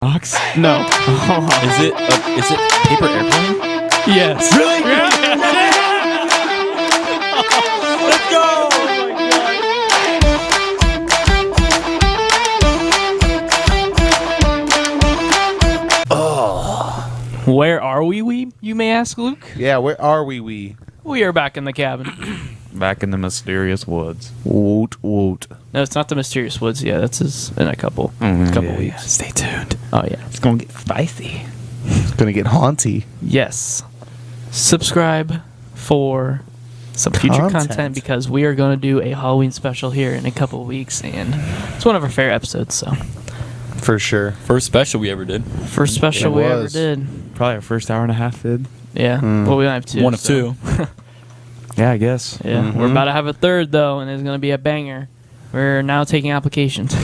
Box? No. Is it paper airplane? Yes. Really? Let's go! Where are we, you may ask, Luke? Yeah, where are we? We are back in the cabin. Back in the mysterious woods. Woot, woot. No, it's not the mysterious woods yet. That's in a couple weeks. Stay tuned. Oh, yeah. It's going to get spicy. It's going to get haunty. Yes. Subscribe for some future content because we are going to do a Halloween special here in a couple weeks, and it's one of our favorite episodes, so. For sure. First special we ever did. First special we ever did. Probably our first hour and a half vid. Yeah. Well, we don't have two. One of two. Yeah, I guess. Yeah. We're about to have a third, though, and it's going to be a banger. We're now taking applications.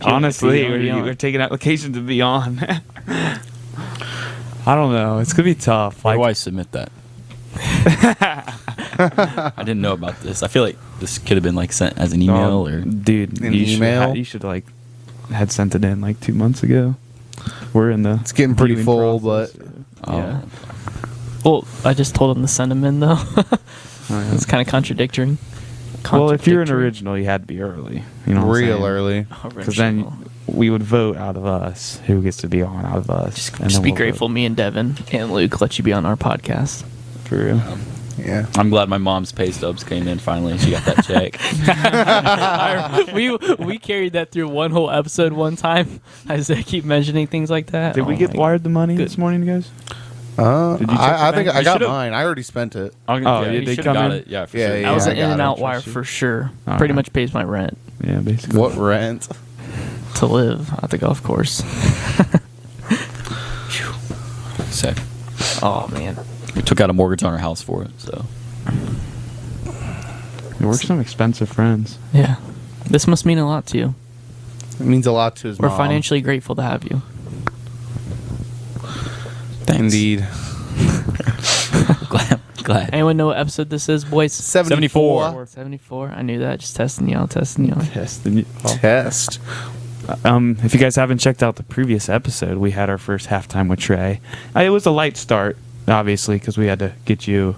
Honestly, we're taking applications to be on. I don't know. It's going to be tough. Why do I submit that? I didn't know about this. I feel like this could have been like sent as an email or dude, an email. You should like had sent it in like 2 months ago. We're in the. It's getting pretty full, process. but Yeah. Well, I just told him to send them in, though. Oh, yeah. It's kind of contradictory. Well, if you're an original, you had to be early. You know, real early. Because then we would vote out of us who gets to be on out of us. Just be grateful. Me and Devin and Luke let you be on our podcast. For real. Yeah. I'm glad my mom's pay stubs came in finally and she got that check. we carried that through one whole episode one time. I keep mentioning things like that. Did we get wired the money this morning, guys? I think I got should've- mine. I already spent it. Oh, yeah, did you they should've come got in? it. Yeah, for Yeah, sure. yeah. That was an I got in and it. out wire for sure. All Pretty right. much pays my rent Yeah, basically. What rent? to live at the golf course. Sick. Oh, man. We took out a mortgage on our house for it, so. We're some expensive friends. Yeah. This must mean a lot to you. It means a lot to his We're mom. financially grateful to have you. Thanks. Indeed. Glad. Anyone know what episode this is, boys? 74. 74. I knew that. Just testing y'all. Test. If you guys haven't checked out the previous episode, we had our first halftime with Trey. It was a light start, obviously, because we had to get you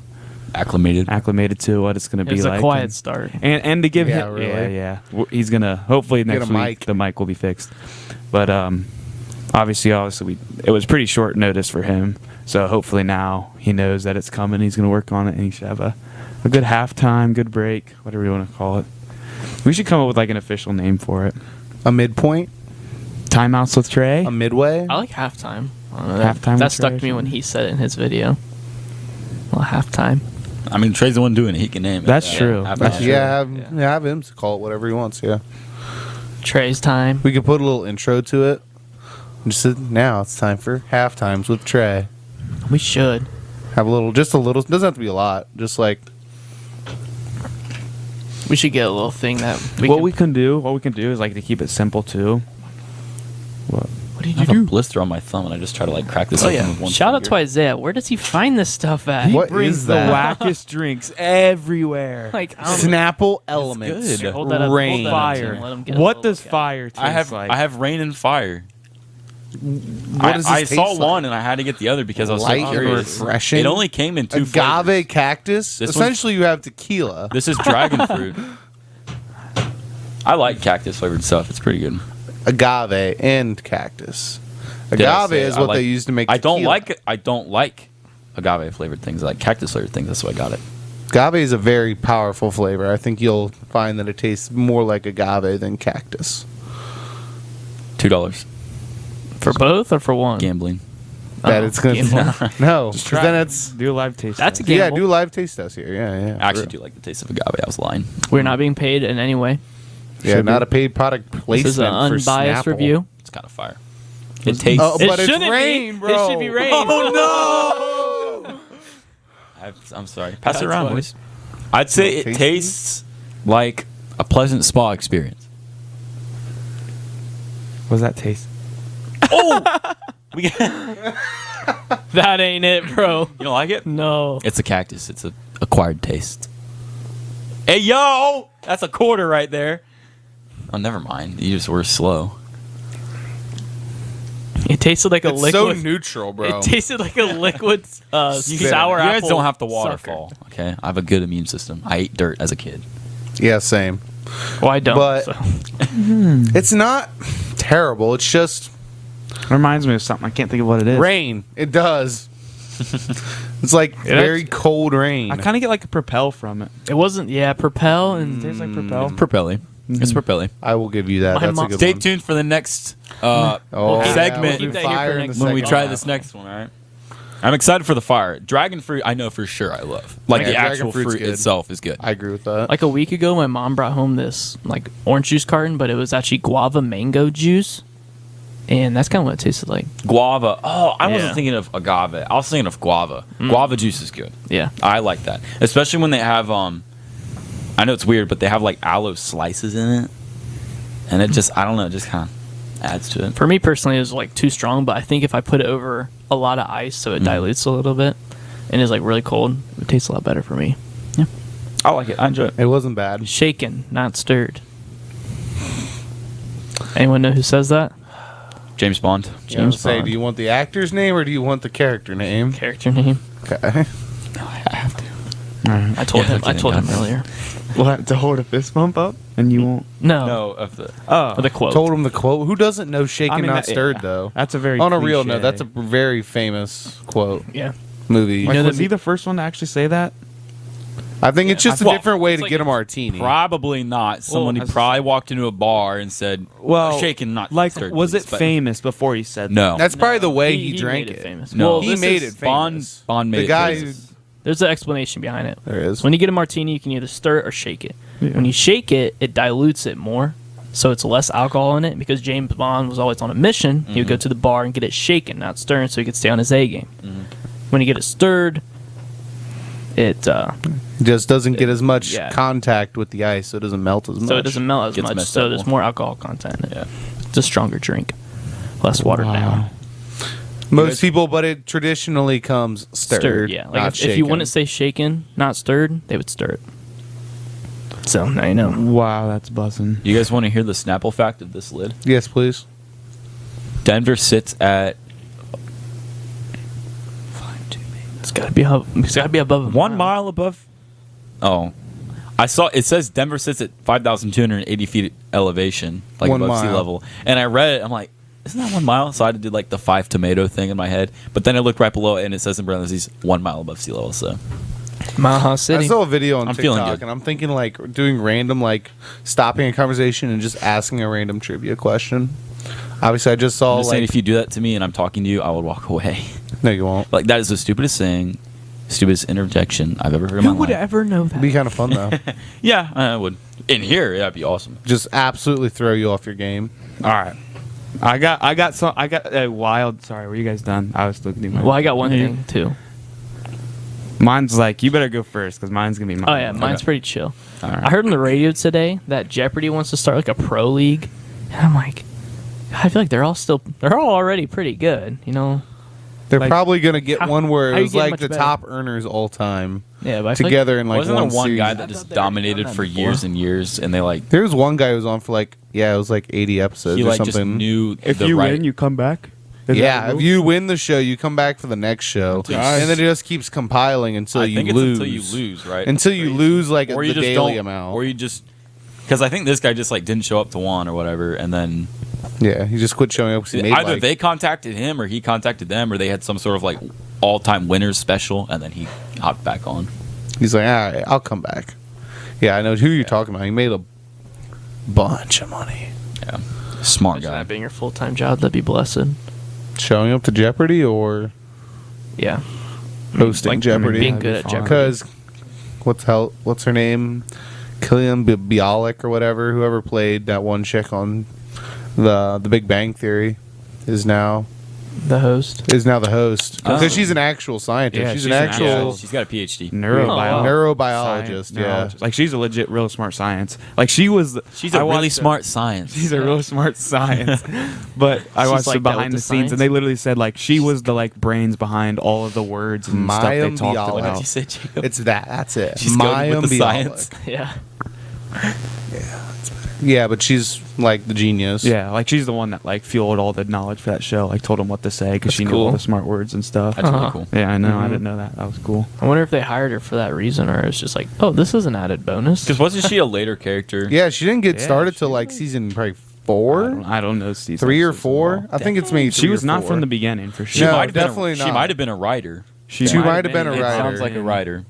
acclimated to what it's going to It be was like. a quiet start. And to give Yeah, him, really. yeah. He's gonna hopefully Get next a week mic. the mic will be fixed. But obviously, it was pretty short notice for him. So hopefully now he knows that it's coming. He's gonna work on it, and he should have a good halftime, good break, whatever you want to call it. We should come up with like an official name for it. A midpoint? Timeouts with Trey. A midway? I like halftime. I don't know, Halftime That with stuck Trey to me or when something? he said it in his video. Well, halftime. I mean, Trey's the one doing it. He can name it. That's true. Half That's hour. true. Have him to call it whatever he wants, yeah. Trey's time. We could put a little intro to it. Just now it's time for halftimes with Trey. We should. Have a little, just a little, doesn't have to be a lot. Just like, We should get a little thing that What we can do is like to keep it simple too. What did I have a blister on my thumb and I just try to like crack this Oh, open yeah. with one Shout out to finger. Isaiah. Where does he find this stuff at? What brings is the that? wackest drinks everywhere. Like, I don't Snapple Elements. good. Hold that up. Rain. Hold that up to Fire. him. Let him get a What little does look at it. fire taste like? I have rain and fire. What does this I taste saw like? one and I had to get the other because I was Light so and curious. refreshing. It only came in two Agave flavors. cactus. This Essentially, you have tequila. This is dragon fruit. I like cactus flavored stuff. It's pretty good. Agave and cactus. Did I Agave say is I what like- they use to make I don't tequila. like it. I don't like agave flavored things. I like cactus flavored things. That's why I got it. Agave is a very powerful flavor. I think you'll find that it tastes more like agave than cactus. $2. For both or for one? Gambling. That it's gonna gamble. no. Just 'cause try then it. it's Do a live taste. That's a test. gamble. yeah. Do live taste test here. Yeah. I actually do like the taste of agave. I was lying. We're not being paid in any way. Yeah, Should not be. a paid product placement. This is an for unbiased Snapple. review. It's kind of fire. It tastes. Oh, but it's shouldn't rain, be. bro. It should be rain. Oh no! I'm sorry. Pass it That's around, funny. boys. I'd say Little it tasty? tastes like a pleasant spa experience. What does that taste? We you That ain't it, bro. don't like it? No. It's a cactus. It's a acquired taste. Hey yo, that's a quarter right there. Oh, never mind. You just were slow. It tasted like a It's liquid. so neutral, bro. It tasted like a liquid sour You apple. guys don't have to sucker. waterfall. Okay, I have a good immune system. I ate dirt as a kid. Yeah, same. Well, I don't. But- so. It's not terrible. It's just It reminds me of something. I can't think of what it is. rain. It does. It's like very cold rain. I kind of get like a Propel from it. It wasn't. Yeah, Propel and It tastes like Propel. Propelli. It's Propelli. I will give you that. My That's a mom- good Stay one. tuned for the next Oh, segment. we'll do Keep that here for fire in next the when we second try half. this next one. All right. I'm excited for the fire. Dragon fruit, I know for sure I love. Like Yeah, the dragon actual fruit's fruit good. itself is good. I agree with that. like a week ago, my mom brought home this like orange juice carton, but it was actually guava mango juice, and that's kind of what it tasted like. Guava. Oh, I wasn't Yeah. thinking of agave. I was thinking of guava. Guava juice is good. Yeah. I like that, especially when they have I know it's weird, but they have like aloe slices in it, and it just I don't know, it just kind of adds to it. For me personally, it was like too strong, but I think if I put it over a lot of ice, so it dilutes a little bit, and it's like really cold, it tastes a lot better for me. I like it. I enjoy it. It wasn't bad. Shaken, not stirred. Anyone know who says that? James Bond. James Say, Bond. do you want the actor's name or do you want the character name? Character name. Okay. I have to. I told Yeah, him. I okay, told him got it. earlier. What, to hold a fist bump up? And you won't? No. No, of the. Oh. For the quote. Told him the quote. Who doesn't know shaken I mean, not that- stirred yeah. though? That's a very On a real cliche. note, that's a very famous quote Yeah. movie. Like, know was that- he the first one to actually say that? I think it's just a Well, different way it's to like get a it's martini. Probably not. Someone who that's- probably walked into a bar and said, Well, shaken, not like, stirred, was please," it but- famous before he said No. That's probably the way he, He drank made it. famous. No. Well, He this made is- it Bond, famous. Bond made The it guy famous. There's an explanation behind it. There is. When you get a martini, you can either stir it or shake it. When you shake it, it dilutes it more, so it's less alcohol in it. Because James Bond was always on a mission, he would go to the bar and get it shaken, not stirring, so he could stay on his A game. When you get it stirred, it Just doesn't get as much Yeah. contact with the ice, so it doesn't melt as much. so it doesn't melt as Gets much. messed So up there's more. more alcohol content in it. Yeah. It's a stronger drink, less watered down. Most people, but it traditionally comes stirred. Yeah. not Like if you shaken. wouldn't say shaken, not stirred, they would stir it. So now you know. Wow, that's buzzing. You guys want to hear the Snapple fact of this lid? Yes, please. Denver sits at It's gotta be up. It's gotta be above 1 mile above. Oh, I saw it says Denver sits at 5,280 feet elevation, like 1 above sea mile. level. And I read it. I'm like, isn't that 1 mile? So I did like the 5 tomato thing in my head. But then I looked right below it and it says in parentheses 1 mile above sea level. So Mile High I City. saw a video on I'm feeling TikTok, good. and I'm thinking like doing random, like stopping a conversation and just asking a random trivia question. Obviously, I just saw I'm just like saying, if you do that to me and I'm talking to you, I would walk away. no, you won't. Like that is the stupidest thing, stupidest interjection I've ever heard in my Who would life. ever know It'd that? be kind of fun though. Yeah, I would. In here, yeah, that'd be awesome. Just absolutely throw you off your game. All right. I got a wild. Sorry, were you guys done? I was still doing my. Well, I got one Yeah. thing too. Mine's like, you better go first because mine's gonna be mine. Oh yeah, mine's Okay. pretty chill. All right. I heard on the radio today that Jeopardy wants to start like a pro league, and I'm like, God, I feel like they're all already pretty good, you know? They're Like, probably gonna get how- one where how it you was get like much the better? top earners all time Yeah, but I feel like together in like Wasn't one there one series. guy that just dominated for years and years, and they like There was one guy who was on for like it was like 80 episodes he or like just something. knew If the you right. win, you come back. Is that Yeah, the if rule? you win the show, you come back for the next show, Until you- and then it just keeps compiling until I you think lose. it's until you lose, right? Until you lose like or the you just daily don't, amount. or you just because I think this guy just like didn't show up to one or whatever, and then Yeah, he just quit showing up because he made either like, they contacted him or he contacted them, or they had some sort of like all-time winners special, and then he hopped back on. he's like, all right, I'll come back. Yeah, I know who you're talking about. He made a bunch of money Yeah, smart imagine guy. that being your full time job, that'd be blessed. showing up to Jeopardy or Yeah, hosting Like, Jeopardy. being that'd good be at fun. Jeopardy. Because what's her name? Killian Bialik or whatever, whoever played that one chick on the Big Bang Theory, is now the host. the host because Oh. she's an actual scientist. Yeah, she's she's an an actual Yeah, she's got a PhD. neurobiologist. Yeah, Neurologist. Like she's a legit, real smart science. Like she was. She's a I really watched smart science. She's a real smart science. But I She's watched like the that behind with the the scenes, and science? they literally said like she was the like brains behind all of the words and stuff they talked Biology. What did about. you say, Jacob? it's that. That's it. She's good with the Bialik. science. Yeah, Yeah, that's better. Yeah, but she's like the genius. Yeah, like she's the one that like fueled all the knowledge for that show. Like told him what to say because That's she knew cool. all the smart words and stuff. That's really Uh-huh. cool. Yeah, I know. I Mhm. didn't know that. That was cool. I wonder if they hired her for that reason, or it's just like, oh, this is an added bonus. Because wasn't she a later character? Yeah, she didn't get Yeah, started till she like was. season probably I 4, don't know. Season 3 or season 4. at all. I think it's maybe. She 3 was or not 4. from the beginning for She sure. No, might have definitely been. She not. might have been a writer. She might have been a It writer. sounds like a writer.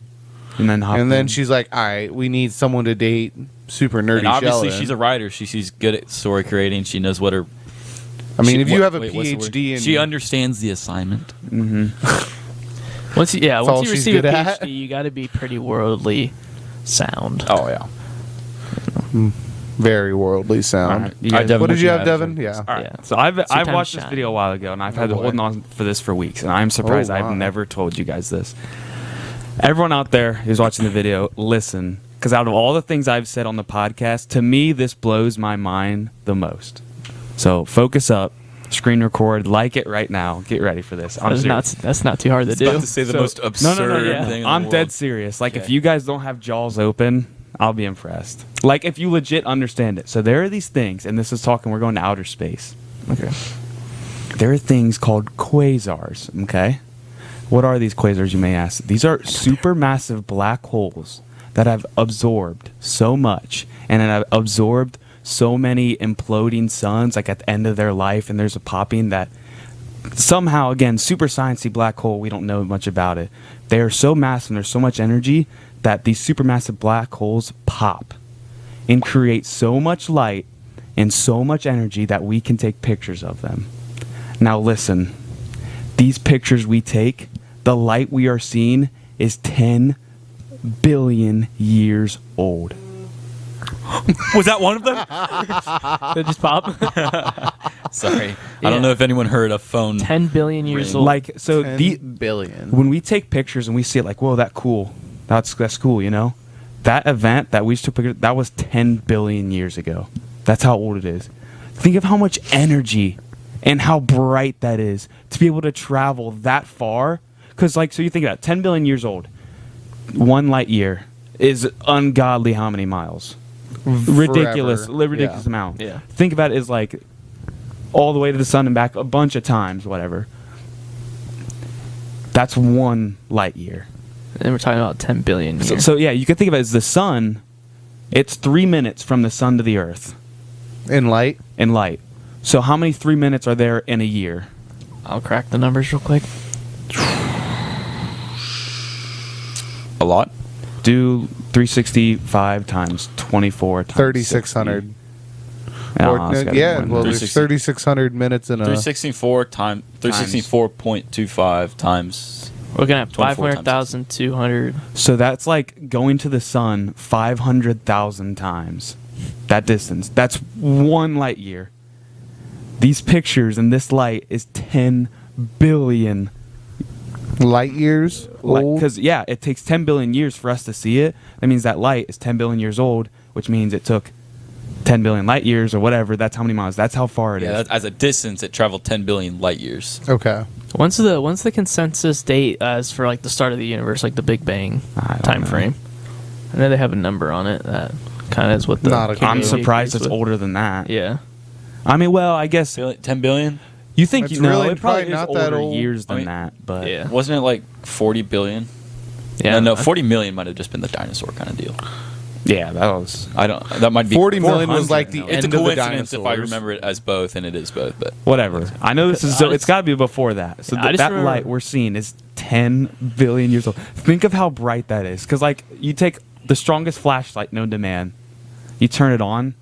And then hopped And then in. she's like, "All right, we need someone to date super nerdy." And obviously, Sheldon. she's a writer. She's good at story creating. She knows what her. I mean, she- if you what- have a wait, what's the word? PhD in, she understands the assignment. Once you, all once you she's receive a good at. PhD, you got to be pretty worldly sound. Oh yeah. very worldly All sound. right, you All right, guys- Devin, What did what you you have, have? Devin? Yeah. All right. Yeah. So I've time watched to this shine. video a while ago, and I've Oh, had to boy. hold on for this for weeks, and I'm surprised Oh, I've wow. never told you guys this. Everyone out there who's watching the video, listen, because out of all the things I've said on the podcast, to me this blows my mind the most. So focus up, screen record, like it right now. Get ready for this. I'm serious. That's not too hard to It's do. about to say the So- most absurd yeah. thing. in the I'm world. dead serious. Like, if Okay. you guys don't have jaws open, I'll be impressed. Like, if you legit understand it. So there are these things, and this is talking, we're going to outer space. Okay. There are things called quasars, okay? What are these quasars, you may ask? These are supermassive black holes that have absorbed so much and have absorbed so many imploding suns, like at the end of their life, and there's a popping that somehow, again, super sciencey black hole, we don't know much about it. They are so massive and there's so much energy that these supermassive black holes pop and create so much light and so much energy that we can take pictures of them. Now listen, these pictures we take, the light we are seeing is 10 billion years old. Was that one of them? They just pop. Sorry, I Yeah. don't know if anyone heard a phone. 10 billion years Ring. old. Like, so 10 the billion. when we take pictures and we see it, like, whoa, that's cool. That's cool, you know? That event that we just took pictures, that was 10 billion years ago. That's how old it is. Think of how much energy and how bright that is to be able to travel that far. Because, like, so you think about it, 10 billion years old. 1 light year is ungodly how many miles? Ridiculous Forever. ridiculous Yeah. amount. Yeah. Think about it as like all the way to the sun and back a bunch of times, whatever. That's 1 light year. and we're talking about 10 billion years. So yeah, you can think of it as the sun. It's 3 minutes from the sun to the earth In light. in light. So how many 3 minutes are there in a year? I'll crack the numbers real quick. A lot. Do 365 times 24 times 3,600. 60. Yeah, Or- it's gotta be yeah, more than well, that. there's 3,600 minutes in a. 364 times 364.25 times. We're going to have 24 times 500,200. So that's like going to the sun 500,000 times. That distance. That's 1 light year. These pictures and this light is 10 billion. light years old. Because, yeah, it takes 10 billion years for us to see it. That means that light is 10 billion years old, which means it took 10 billion light years or whatever. That's how many miles. That's how far it is. Yeah, that, as a distance, it traveled 10 billion light years. Okay. When's the consensus date as for like the start of the universe, like the Big Bang I don't time know. frame? I know they have a number on it that kind of is what the Not a- I'm community surprised agrees it's with. older than that. Yeah. I mean, well, I guess 10 billion? you think That's you know really it probably probably is not older that old. years than I mean, that, but Yeah. Wasn't it like 40 billion? Yeah. No, 40 million might have just been the dinosaur kind of deal. yeah, that was I don't. That might be 40 million was 400 like the now. It's end a of the coincidence if I dinosaurs. remember it as both, and it is both. But whatever. I know this is I so. just- It's got to be before that. So I just that remember- light we're seeing is 10 billion years old. Think of how bright that is. Because like you take the strongest flashlight known to man, you turn it on,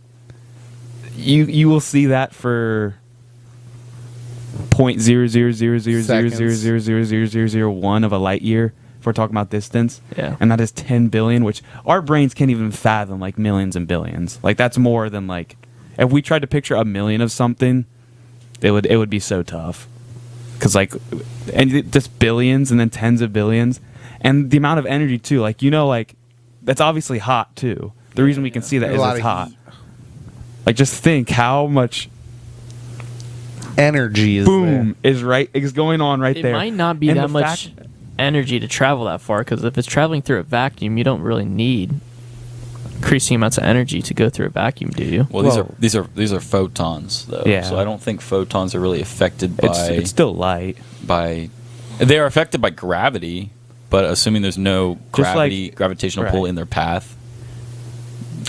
you will see that for 0.0000000000001 of a light year. If we're talking about distance, Yeah. and that is 10 billion, which our brains can't even fathom. Like millions and billions. Like that's more than like if we tried to picture a million of something, it would be so tough. Because like, and just billions and then tens of billions, and the amount of energy too. Like like that's obviously hot too. The reason we can see that A is lot it's of hot. heat. Like just think how much Energy is boom is going on right It there. might not be And that the much energy to travel that far because if it's traveling through a vacuum, you don't really need increasing amounts of energy to go through a vacuum, do you? Well, these are photons though. Yeah. So I don't think photons are really affected by. It's still light. They are affected by gravity, but assuming there's no gravitational pull right. in their path,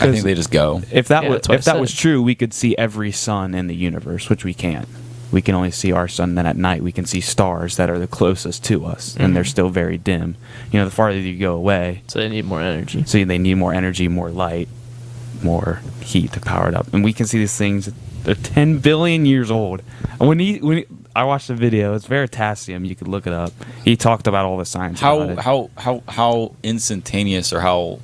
I think they just go. If that Yeah, was that's what if I that was said. true, we could see every sun in the universe, which we can't. We can only see our sun. Then at night, we can see stars that are the closest to us, and they're still very dim. You know, the farther you go away, So they need more energy. so they need more energy, more light, more heat to power it up. And we can see these things. They're 10 billion years old. And I watched the video, it's Veritasium. You could look it up. He talked about all the science. about it. How instantaneous or how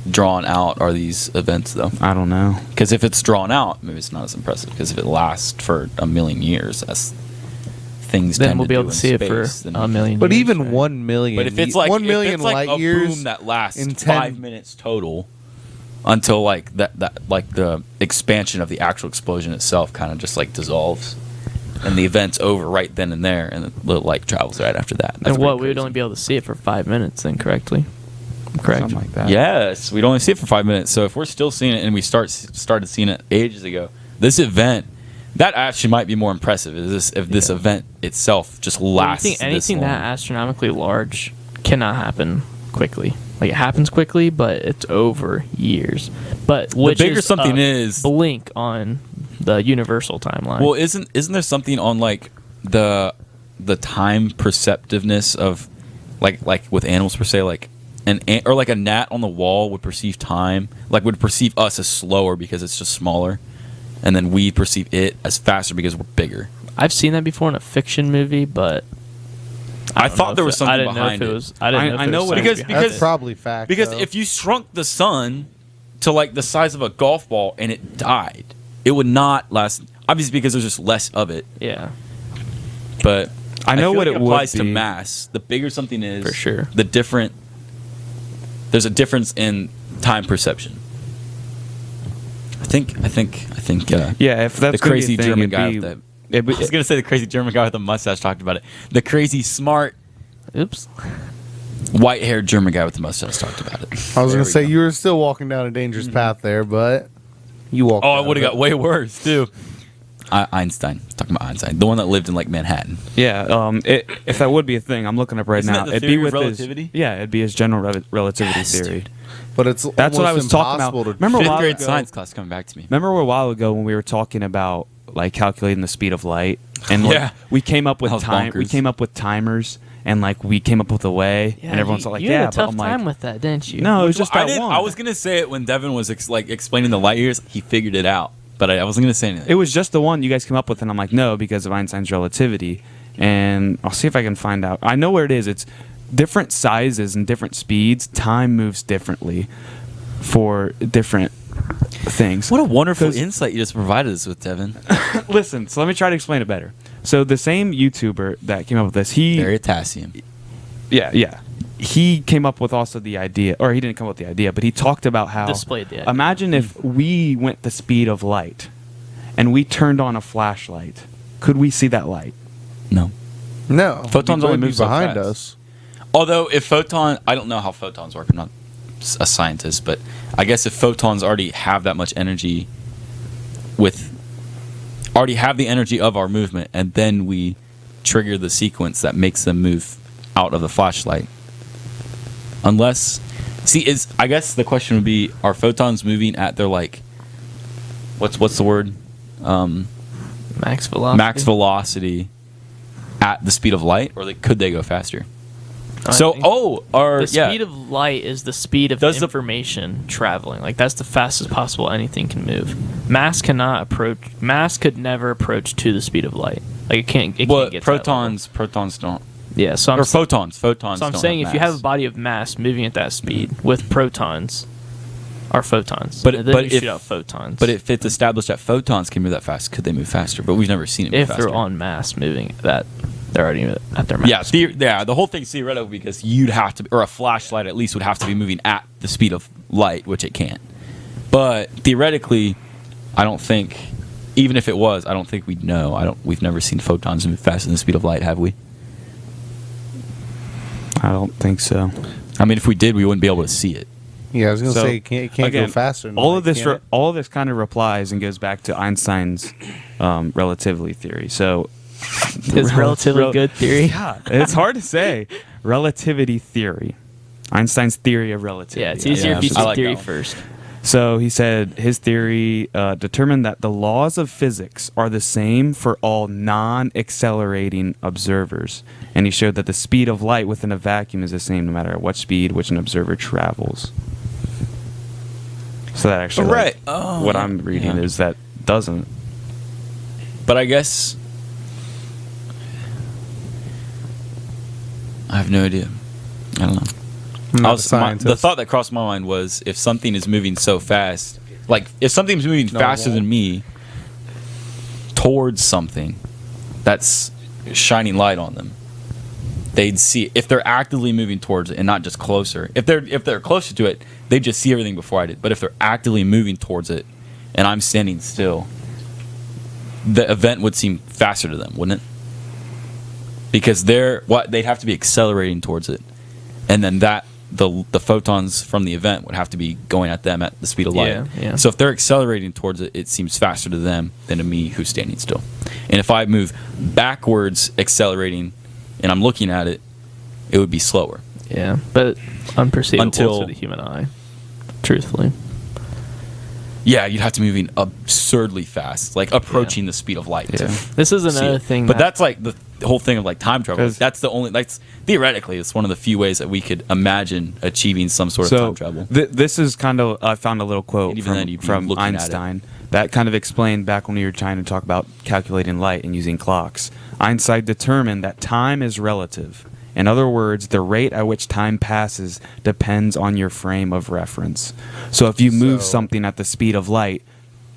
drawn out are these events though? I don't know. Because if it's drawn out, maybe it's not as impressive. Because if it lasts for a million years, as things Then tend we'll be do able to in see it space, for then a million But years, even right? 1 million. But if it's like 1 million if it's like light a years boom that lasts in 10 5 minutes total, until like that like the expansion of the actual explosion itself kind of just like dissolves, and the event's over right then and there, and the light travels right after that. That's And what, pretty we would crazy. only be able to see it for 5 minutes then, correctly? Correct. Something like that. Yes, we'd only see it for 5 minutes. So if we're still seeing it, and we started seeing it ages ago, this event that actually might be more impressive. If this event itself just lasts. You think anything this long. that astronomically large cannot happen quickly? Like, it happens quickly, but it's over years. But which bigger is something a is- blink on the universal timeline. Well, isn't there something on like the time perceptiveness of like with animals per se, like an ant or like a gnat on the wall would perceive time, like would perceive us as slower because it's just smaller, and then we perceive it as faster because we're bigger. I've seen that before in a fiction movie, but I don't know thought if there was something I didn't behind know if it. it was. I didn't know. If I there know was what it science is, behind That's it. probably fact. Because though. if you shrunk the sun to like the size of a golf ball and it died, it would not last. Obviously, because there's just less of it. Yeah, But I know feel what like it would applies to be. mass. The bigger something is, For sure. There's a difference in time perception. I think. Yeah, if that's the crazy gonna be a thing, German guy it'd with be- the. it'd be- I was gonna say the crazy German guy with the mustache talked about it. The crazy smart oops. white-haired German guy with the mustache talked about it. I was There going to we say, go. you were still walking down a dangerous path there, but you walked Oh, out it would of have got way worse too. Einstein, talking about Einstein, the one that lived in like Manhattan. Yeah, if that would be a thing, I'm looking up right Isn't now. that the It'd be theory of with relativity? it'd be his general relativity Yes, theory. dude. But it's That's what I was almost talking about. impossible to Remember a Fifth while grade ago- science class coming back to me. Remember a while ago when we were talking about like calculating the speed of light, and like, Yeah. we came up with That was time. We bonkers. came up with timers, and like we came up with a way, Yeah, and everyone's you, like, you "Yeah," had a but tough I'm time like, with that, didn't you? "No, it was just I that didn't. one." I was gonna say it when Devin was explaining the light years. He figured it out, but I wasn't gonna say anything. It was just the one you guys came up with, and I'm like, no, because of Einstein's relativity. And I'll see if I can find out. I know where it is. It's different sizes and different speeds. Time moves differently for different things. What a wonderful 'Cause- insight you just provided us with, Devin. Listen, so let me try to explain it better. So the same YouTuber that came up with this, he Veritasium. yeah. He came up with also the idea, or he didn't come up with the idea, but he talked about how Displayed the idea. imagine if we went the speed of light and we turned on a flashlight. Could we see that light? No. No. Photons you only would be move so behind fast. us. Although if I don't know how photons work. I'm not a scientist, but I guess if photons already have that much energy, already have the energy of our movement, and then we trigger the sequence that makes them move out of the flashlight. Unless, I guess the question would be: are photons moving at their like, what's the word? Max velocity. Max velocity at the speed of light, or could they go faster? I So, think or the speed of light is the speed of Does the- information traveling. Like, that's the fastest possible anything can move. Mass could never approach to the speed of light. Like, it can't get to that level. protons don't. Yeah, so I'm Or photons. Photons. So I'm don't saying have if you have a mass. body of mass moving at that speed with protons, are photons. But- And then but you if- shoot out photons. But if it's established that photons can move that fast, could they move faster? But we've never seen it move if faster. they're on mass moving, that they're already at their max. Yeah, the whole thing's theoretical because you'd have to, or a flashlight at least would have to be moving at the speed of light, which it can't. But theoretically, I don't think, even if it was, I don't think we'd know. We've never seen photons move faster than the speed of light, have we? I don't think so. I mean, if we did, we wouldn't be able to see it. Yeah, I was gonna So, say it can't go again, faster. Than all light, of this, can it? all of this kind of replies and goes back to Einstein's relativity theory. So, His relatively good theory. yeah, it's hard to say. Relativity theory, Einstein's theory of relativity. Yeah, it's easier if you I say like theory that one. first. So he said his theory determined that the laws of physics are the same for all non-accelerating observers, and he showed that the speed of light within a vacuum is the same no matter at what speed which an observer travels. So that actually, Right. what I'm reading is that doesn't. But I guess I have no idea. I don't know. I'm not a the scientist. thought that crossed my mind was if something is moving so fast, like if something's moving No, faster it than me towards something that's shining light on them, they'd see if they're actively moving towards it and not just closer. If they're closer to it, they just see everything before I did. But if they're actively moving towards it and I'm standing still, the event would seem faster to them, wouldn't it? Because they'd have to be accelerating towards it, and then the photons from the event would have to be going at them at the speed of light. Yeah, yeah. So if they're accelerating towards it, it seems faster to them than to me who's standing still. And if I move backwards accelerating and I'm looking at it, it would be slower. Yeah, but unperceivable Until- to the human eye. Truthfully. Yeah, you'd have to be moving absurdly fast, like approaching the speed of light. Yeah. This is See another it. thing. But that's like the whole thing of like time travel. 'Cause- That's the only, like, theoretically, it's one of the few ways that we could imagine achieving some sort of So time travel. this is kind of I found a little quote And even then you'd be from looking at it. Einstein that kind of explained back when we were trying to talk about calculating light and using clocks. Einstein determined that time is relative. In other words, the rate at which time passes depends on your frame of reference. So if you move So- something at the speed of light,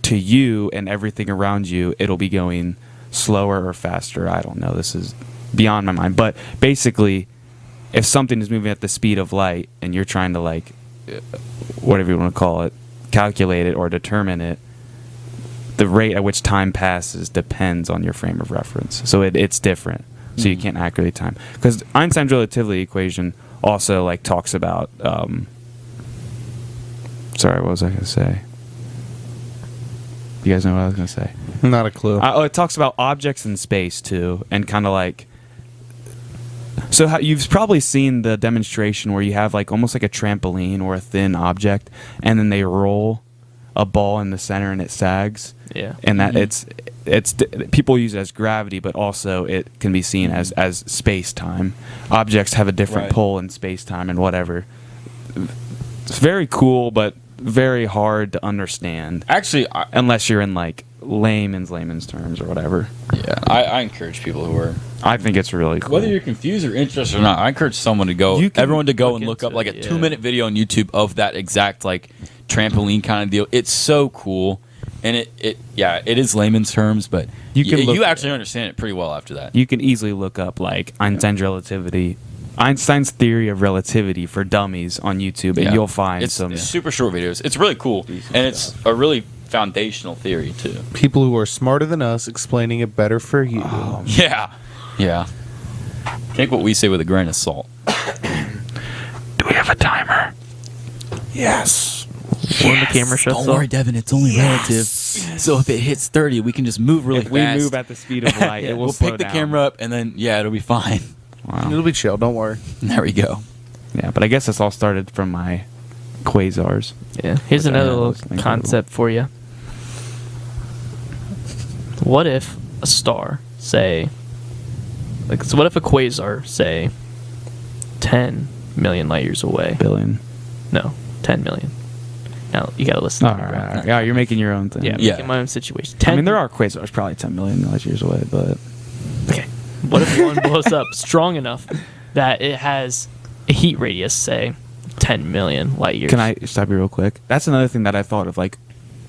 to you and everything around you, it'll be going slower or faster. I don't know. This is beyond my mind. But basically, if something is moving at the speed of light and you're trying to, like, whatever you want to call it, calculate it or determine it, the rate at which time passes depends on your frame of reference. So it's different. So you can't accurately time. Because Einstein's relativity equation also, like, talks about... sorry, what was I going to say? You guys know what I was going to say? Not a clue. It talks about objects in space too, and kind of like. So you've probably seen the demonstration where you have like almost like a trampoline or a thin object, and then they roll a ball in the center and it sags. Yeah. And that it's people use it as gravity, but also it can be seen as space time. Objects have a different Right. pull in space time and whatever. It's very cool, but very hard to understand Actually, unless you're in like layman's terms or whatever. I encourage people who are, I think it's really cool. whether you're confused or interested or not, I encourage someone to go, You can everyone to go look and look into up like a it, yeah. 2-minute video on YouTube of that exact like trampoline kind of deal. It's so cool. And it is layman's terms, but You can look- you actually understand it pretty well after that. You can easily look up like Einstein's theory of relativity for dummies on YouTube, and Yeah. you'll find it's some. super short videos. It's really cool, and it's a really foundational theory too. People who are smarter than us explaining it better for you. Yeah. Take what we say with a grain of salt. Do we have a timer? Yes. When the camera shuts off. Devin. It's only relative. So if it hits 30, we can just move really If we fast. move at the speed of light, it will we'll slow pick the down. camera up, and then it'll be fine. Wow. It'll be chill. Don't worry. There we go. Yeah, but I guess this all started from my quasars. Yeah. Here's Which I another know little is incredible. concept for you. What if a star, say, like, so what if a quasar, say, 10 million light years away? Billion. No, 10 million. Now, you gotta listen All to me, bro. right. Yeah, you're making your own thing. Yeah, Yeah. making my own situation. I mean, there are quasars probably 10 million light years away, but Okay. What if one blows up strong enough that it has a heat radius, say, 10 million light years? can I stop you real quick? That's another thing that I thought of. Like,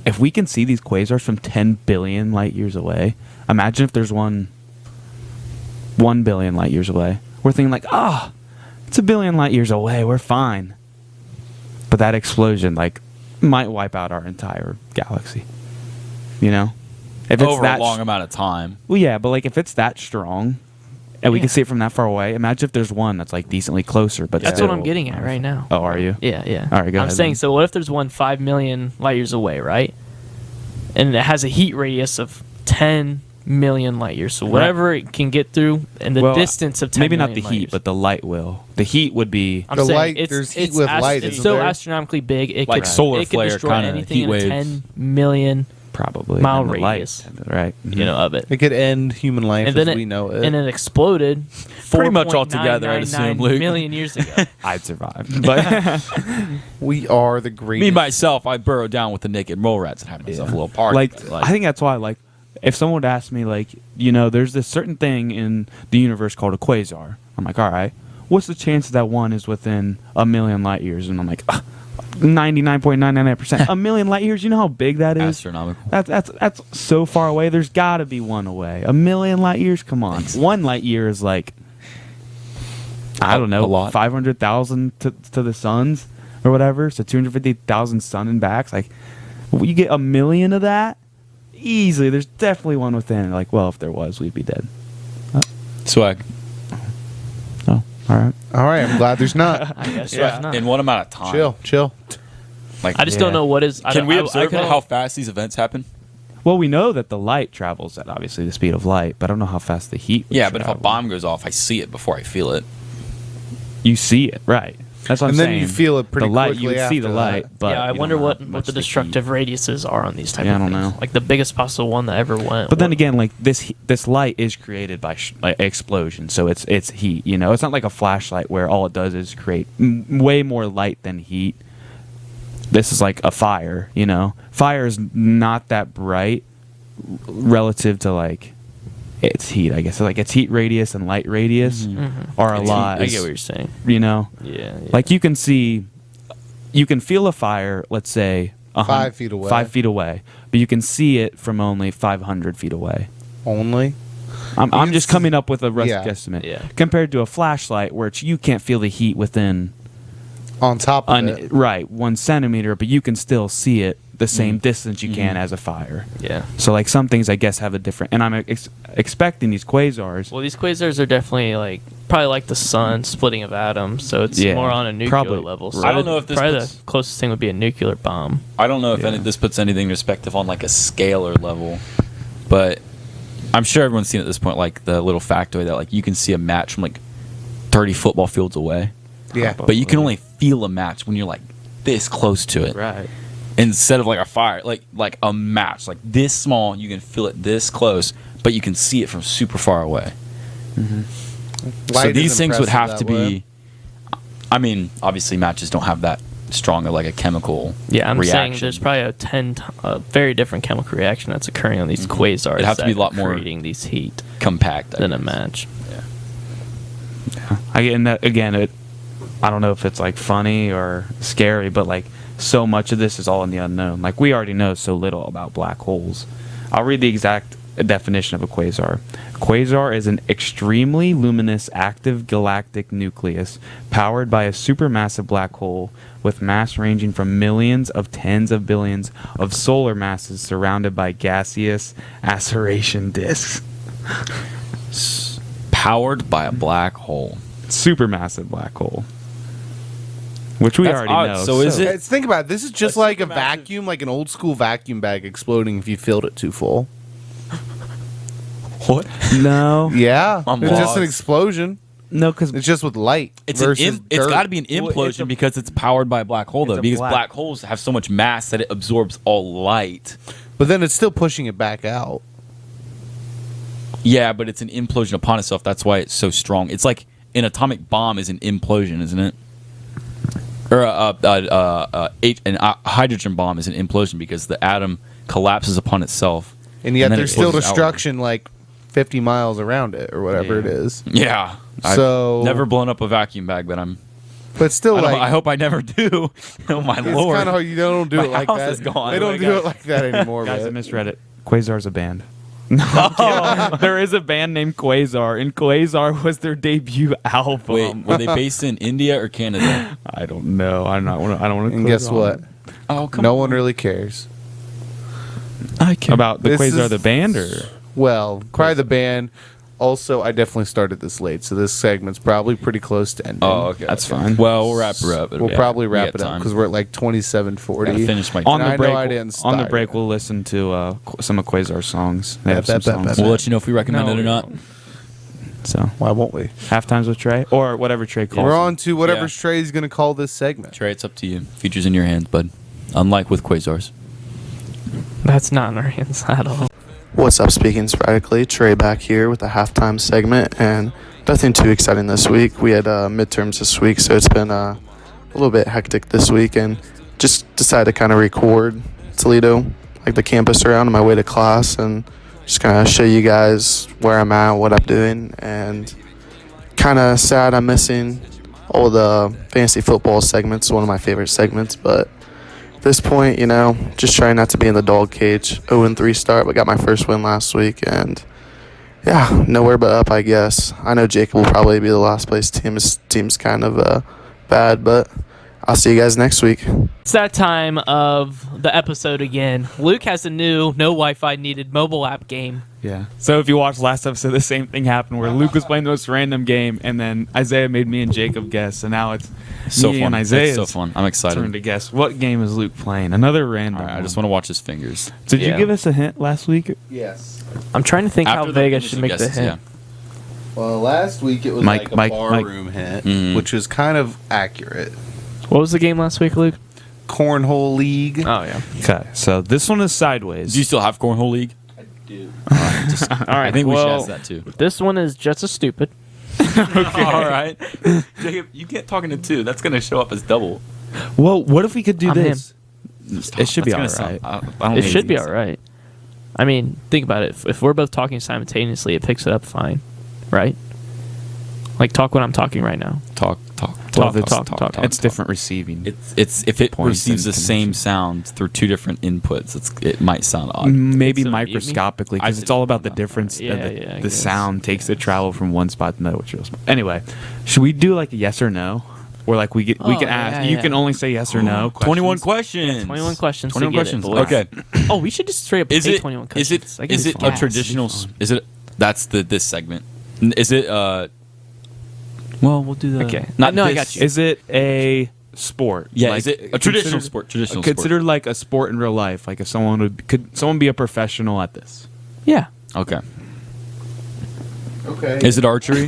if we can see these quasars from 10 billion light years away, imagine if there's 1 billion light years away. We're thinking like, it's a billion light years away. We're fine. But that explosion, like, might wipe out our entire galaxy. You know? If it's Over that a long amount of time. well, yeah, but like if it's that strong, and we Yeah. can see it from that far away. Imagine if there's one that's like decently closer, but That's still, what I'm getting at right now. Oh, are you? Yeah. All right, go I'm ahead saying, then. so what if there's one 5 million light years away, right? And it has a heat radius of 10 million light years. So whatever it can get through and the Well, distance of 10 maybe not million the light heat, years. but the light will. The heat would be. I'm The saying light- it's, there's heat it's with light, It's isn't so there? astronomically big. It Like could, solar it could flare destroy kinda anything heat in waves. a 10 million Probably mile and the light, radius. right? you know, of it. It could end human life And as then it, we know it. and it exploded Pretty much altogether, I'd 4.999 assume, Luke. million years ago. I'd survive. But We are the greatest. Me myself, I burrowed down with the naked mole rats and had myself a little party. like, I think that's why, like, if someone would ask me, like, there's this certain thing in the universe called a quasar. I'm like, all right, what's the chance that one is within a million light years? And I'm like, 99.999%. A million light years. You know how big that is? astronomical. That's so far away. There's got to be one away. A million light years. Come on. One light year is like, I don't know, A lot. 500,000 to the suns or whatever. So 250,000 sun and backs. Like, you get a million of that easily. There's definitely one within. Like, well, if there was, we'd be dead. Swag. Oh, all right. All right, I'm glad there's not. I guess Yeah. it's not. In what amount of time? Chill. Like, I just don't know what is. can we I observe could- how fast these events happen? Well, we know that the light travels at obviously the speed of light, but I don't know how fast the heat would Yeah, but if a travel. bomb goes off, I see it before I feel it. You see it, right. That's what And I'm then saying. you feel it pretty the light, quickly you would see the after light, that. but yeah, I you don't wonder know what how what much the heat. destructive radiuses are on these type Yeah, of I don't things. know. Like the biggest possible one that ever went. But then what- again, like this light is created by like explosion, so it's heat. It's not like a flashlight where all it does is create way more light than heat. This is like a fire. Fire is not that bright relative to like its heat. I guess like its heat radius and light radius are a It's lot. heat. I get what you're saying. Yeah. Like you can feel a fire. Let's say 5 feet away. 5 feet away, but you can see it from only 500 feet away. Only. I'm can just see- coming up with a rough Yeah. guesstimate. Yeah. Compared to a flashlight, where you can't feel the heat within On top of it. 1 centimeter, but you can still see it the same distance you can as a fire. Yeah. So like some things, I guess, have a different. And I'm expecting these quasars. Well, these quasars are definitely probably like the sun splitting of atoms, so it's Yeah, more on a nuclear probably. level. So I don't know if this probably puts- the closest thing would be a nuclear bomb. I don't know if Yeah. this puts anything in perspective on like a scalar level, but I'm sure everyone's seen at this point like the little factoid that like you can see a match from like 30 football fields away, Yeah. but you can only feel a match when you're like this close to it. Right. Instead of like a fire, like a match, like this small, you can feel it this close, but you can see it from super far away. So Light these is things would impressive have to that way. be. I mean, obviously, matches don't have that strong of like a chemical. Yeah, I'm reaction. saying there's probably a very different chemical reaction that's occurring on these quasars. It'd have to be a that lot are more creating these heat compact than a guess. match. And that again, I don't know if it's like funny or scary, but like so much of this is all in the unknown. Like we already know so little about black holes. I'll read the exact definition of a quasar. Quasar is an extremely luminous active galactic nucleus powered by a supermassive black hole with mass ranging from millions of tens of billions of solar masses surrounded by gaseous acceleration disks. Powered by a black hole. Supermassive black hole. Which we That's already odd. know. So is it- Let's think about it. This is just like a supermassive- vacuum, like an old school vacuum bag exploding if you filled it too full. What? No. Yeah. I'm It's just lost. an explosion. No, because It's just with light. It's versus it's dirt. got to be an Well, implosion it's a- because it's powered by a black hole, it's though. a Because black- black holes have so much mass that it absorbs all light. But then it's still pushing it back out. Yeah, but it's an implosion upon itself. That's why it's so strong. It's like an atomic bomb is an implosion, isn't it? Or a hydrogen bomb is an implosion because the atom collapses upon itself. And yet then there's it still pushes outward. destruction like 50 miles around it or whatever it is. Yeah. So- I've never blown up a vacuum bag, but But still, like, I hope I never do. Oh my it's lord! kind of how you don't do My it like house that. is gone. They don't Oh my do God. it like that anymore. guys, I man. misread it. Quasar's a band. No, I'm kidding. There is a band named Quasar, and Quasar was their debut album. Wait, were they based in India or Canada? I don't know. I don't want to. And guess what? Oh come No one really cares. I can About the This Quasar is- the band, or Well, probably the band. Also, I definitely started this late, so this segment's probably pretty close to ending. Oh, okay. That's fine. Well, we'll wrap her up. We'll Yeah, probably we wrap got it up time. because we're at like 27:40. Gotta finish my. On And the I break, know I didn't on the start break, it. we'll listen to some of Quasar's songs. They have some Bap, bap, songs. bap, We'll let you know if we recommend No, it or we not. won't. So Why won't we? halftimes with Trey or whatever Trey calls. We're it. on to whatever Yeah. Trey's going to call this segment. Trey, it's up to you. Future's in your hands, bud. Unlike with Quasars. That's not in our hands at all. What's up, Speaking Sporadically? Trey back here with a halftime segment, and nothing too exciting this week. We had midterms this week, so it's been a little bit hectic this week, and just decided to kind of record Toledo, like the campus around on my way to class, and just kind of show you guys where I'm at, what I'm doing, and kind of sad I'm missing all the fantasy football segments, one of my favorite segments, but at this point, you know, just trying not to be in the dog cage. 0-3 start, but got my first win last week, and yeah, nowhere but up, I guess. I know Jacob will probably be the last place team. His team's kind of bad, but I'll see you guys next week. It's that time of the episode again. Luke has a new no Wi-Fi needed mobile app game. Yeah. So if you watched last episode, the same thing happened where Luke was playing the most random game, and then Isaiah made me and Jacob guess, and now it's So me fun. and Isaiah's It's so fun. I'm excited. turn to guess. What game is Luke playing? Another random. All right, I just one. want to watch his fingers. Did Yeah. you give us a hint last week? Yes. I'm trying to think how After the vague I initial should make the guesses, hint. Well, last week it was Mike- like a Mike- barroom hint, Mhm. which was kind of accurate. What was the game last week, Luke? Cornhole League. Oh yeah. Okay. So this one is sideways. Do you still have Cornhole League? I do. All right. I think we should well, ask that too. This one is just as stupid. All right. Jacob, you can't talk into two. That's going to show up as double. Well, what if we could do I'm this? It should be That's all gonna right. sound- I don't It think should it's be gonna all right. I mean, think about it. If we're both talking simultaneously, it picks it up fine, right? Like talk when I'm talking right now. Talk. Well, it's different receiving. It's if it Points receives the and same connection. sound through two different inputs, it might sound odd. Maybe So, microscopically, because it's all about the difference. Yeah, of yeah, I the guess. sound takes to travel from one spot to another, which is anyway. Should we do like a yes or no, or like we Oh, can ask? yeah, You yeah. can only say yes or no. 21 questions. questions. 21 questions. 21 to get questions. it, boys. Okay. Oh, we should just straight up Is say it 21 is questions. it is it a gas. traditional? It'd be fun. Is it that's this segment? Is it Well, we'll do the. Okay. Not No, I this- got you. Is it a sport? Yeah. Like, is it a traditional considered- sport? Traditional Considered like a sport in real life. Like if could someone be a professional at this? Yeah. sport. Okay. Okay. Is it archery?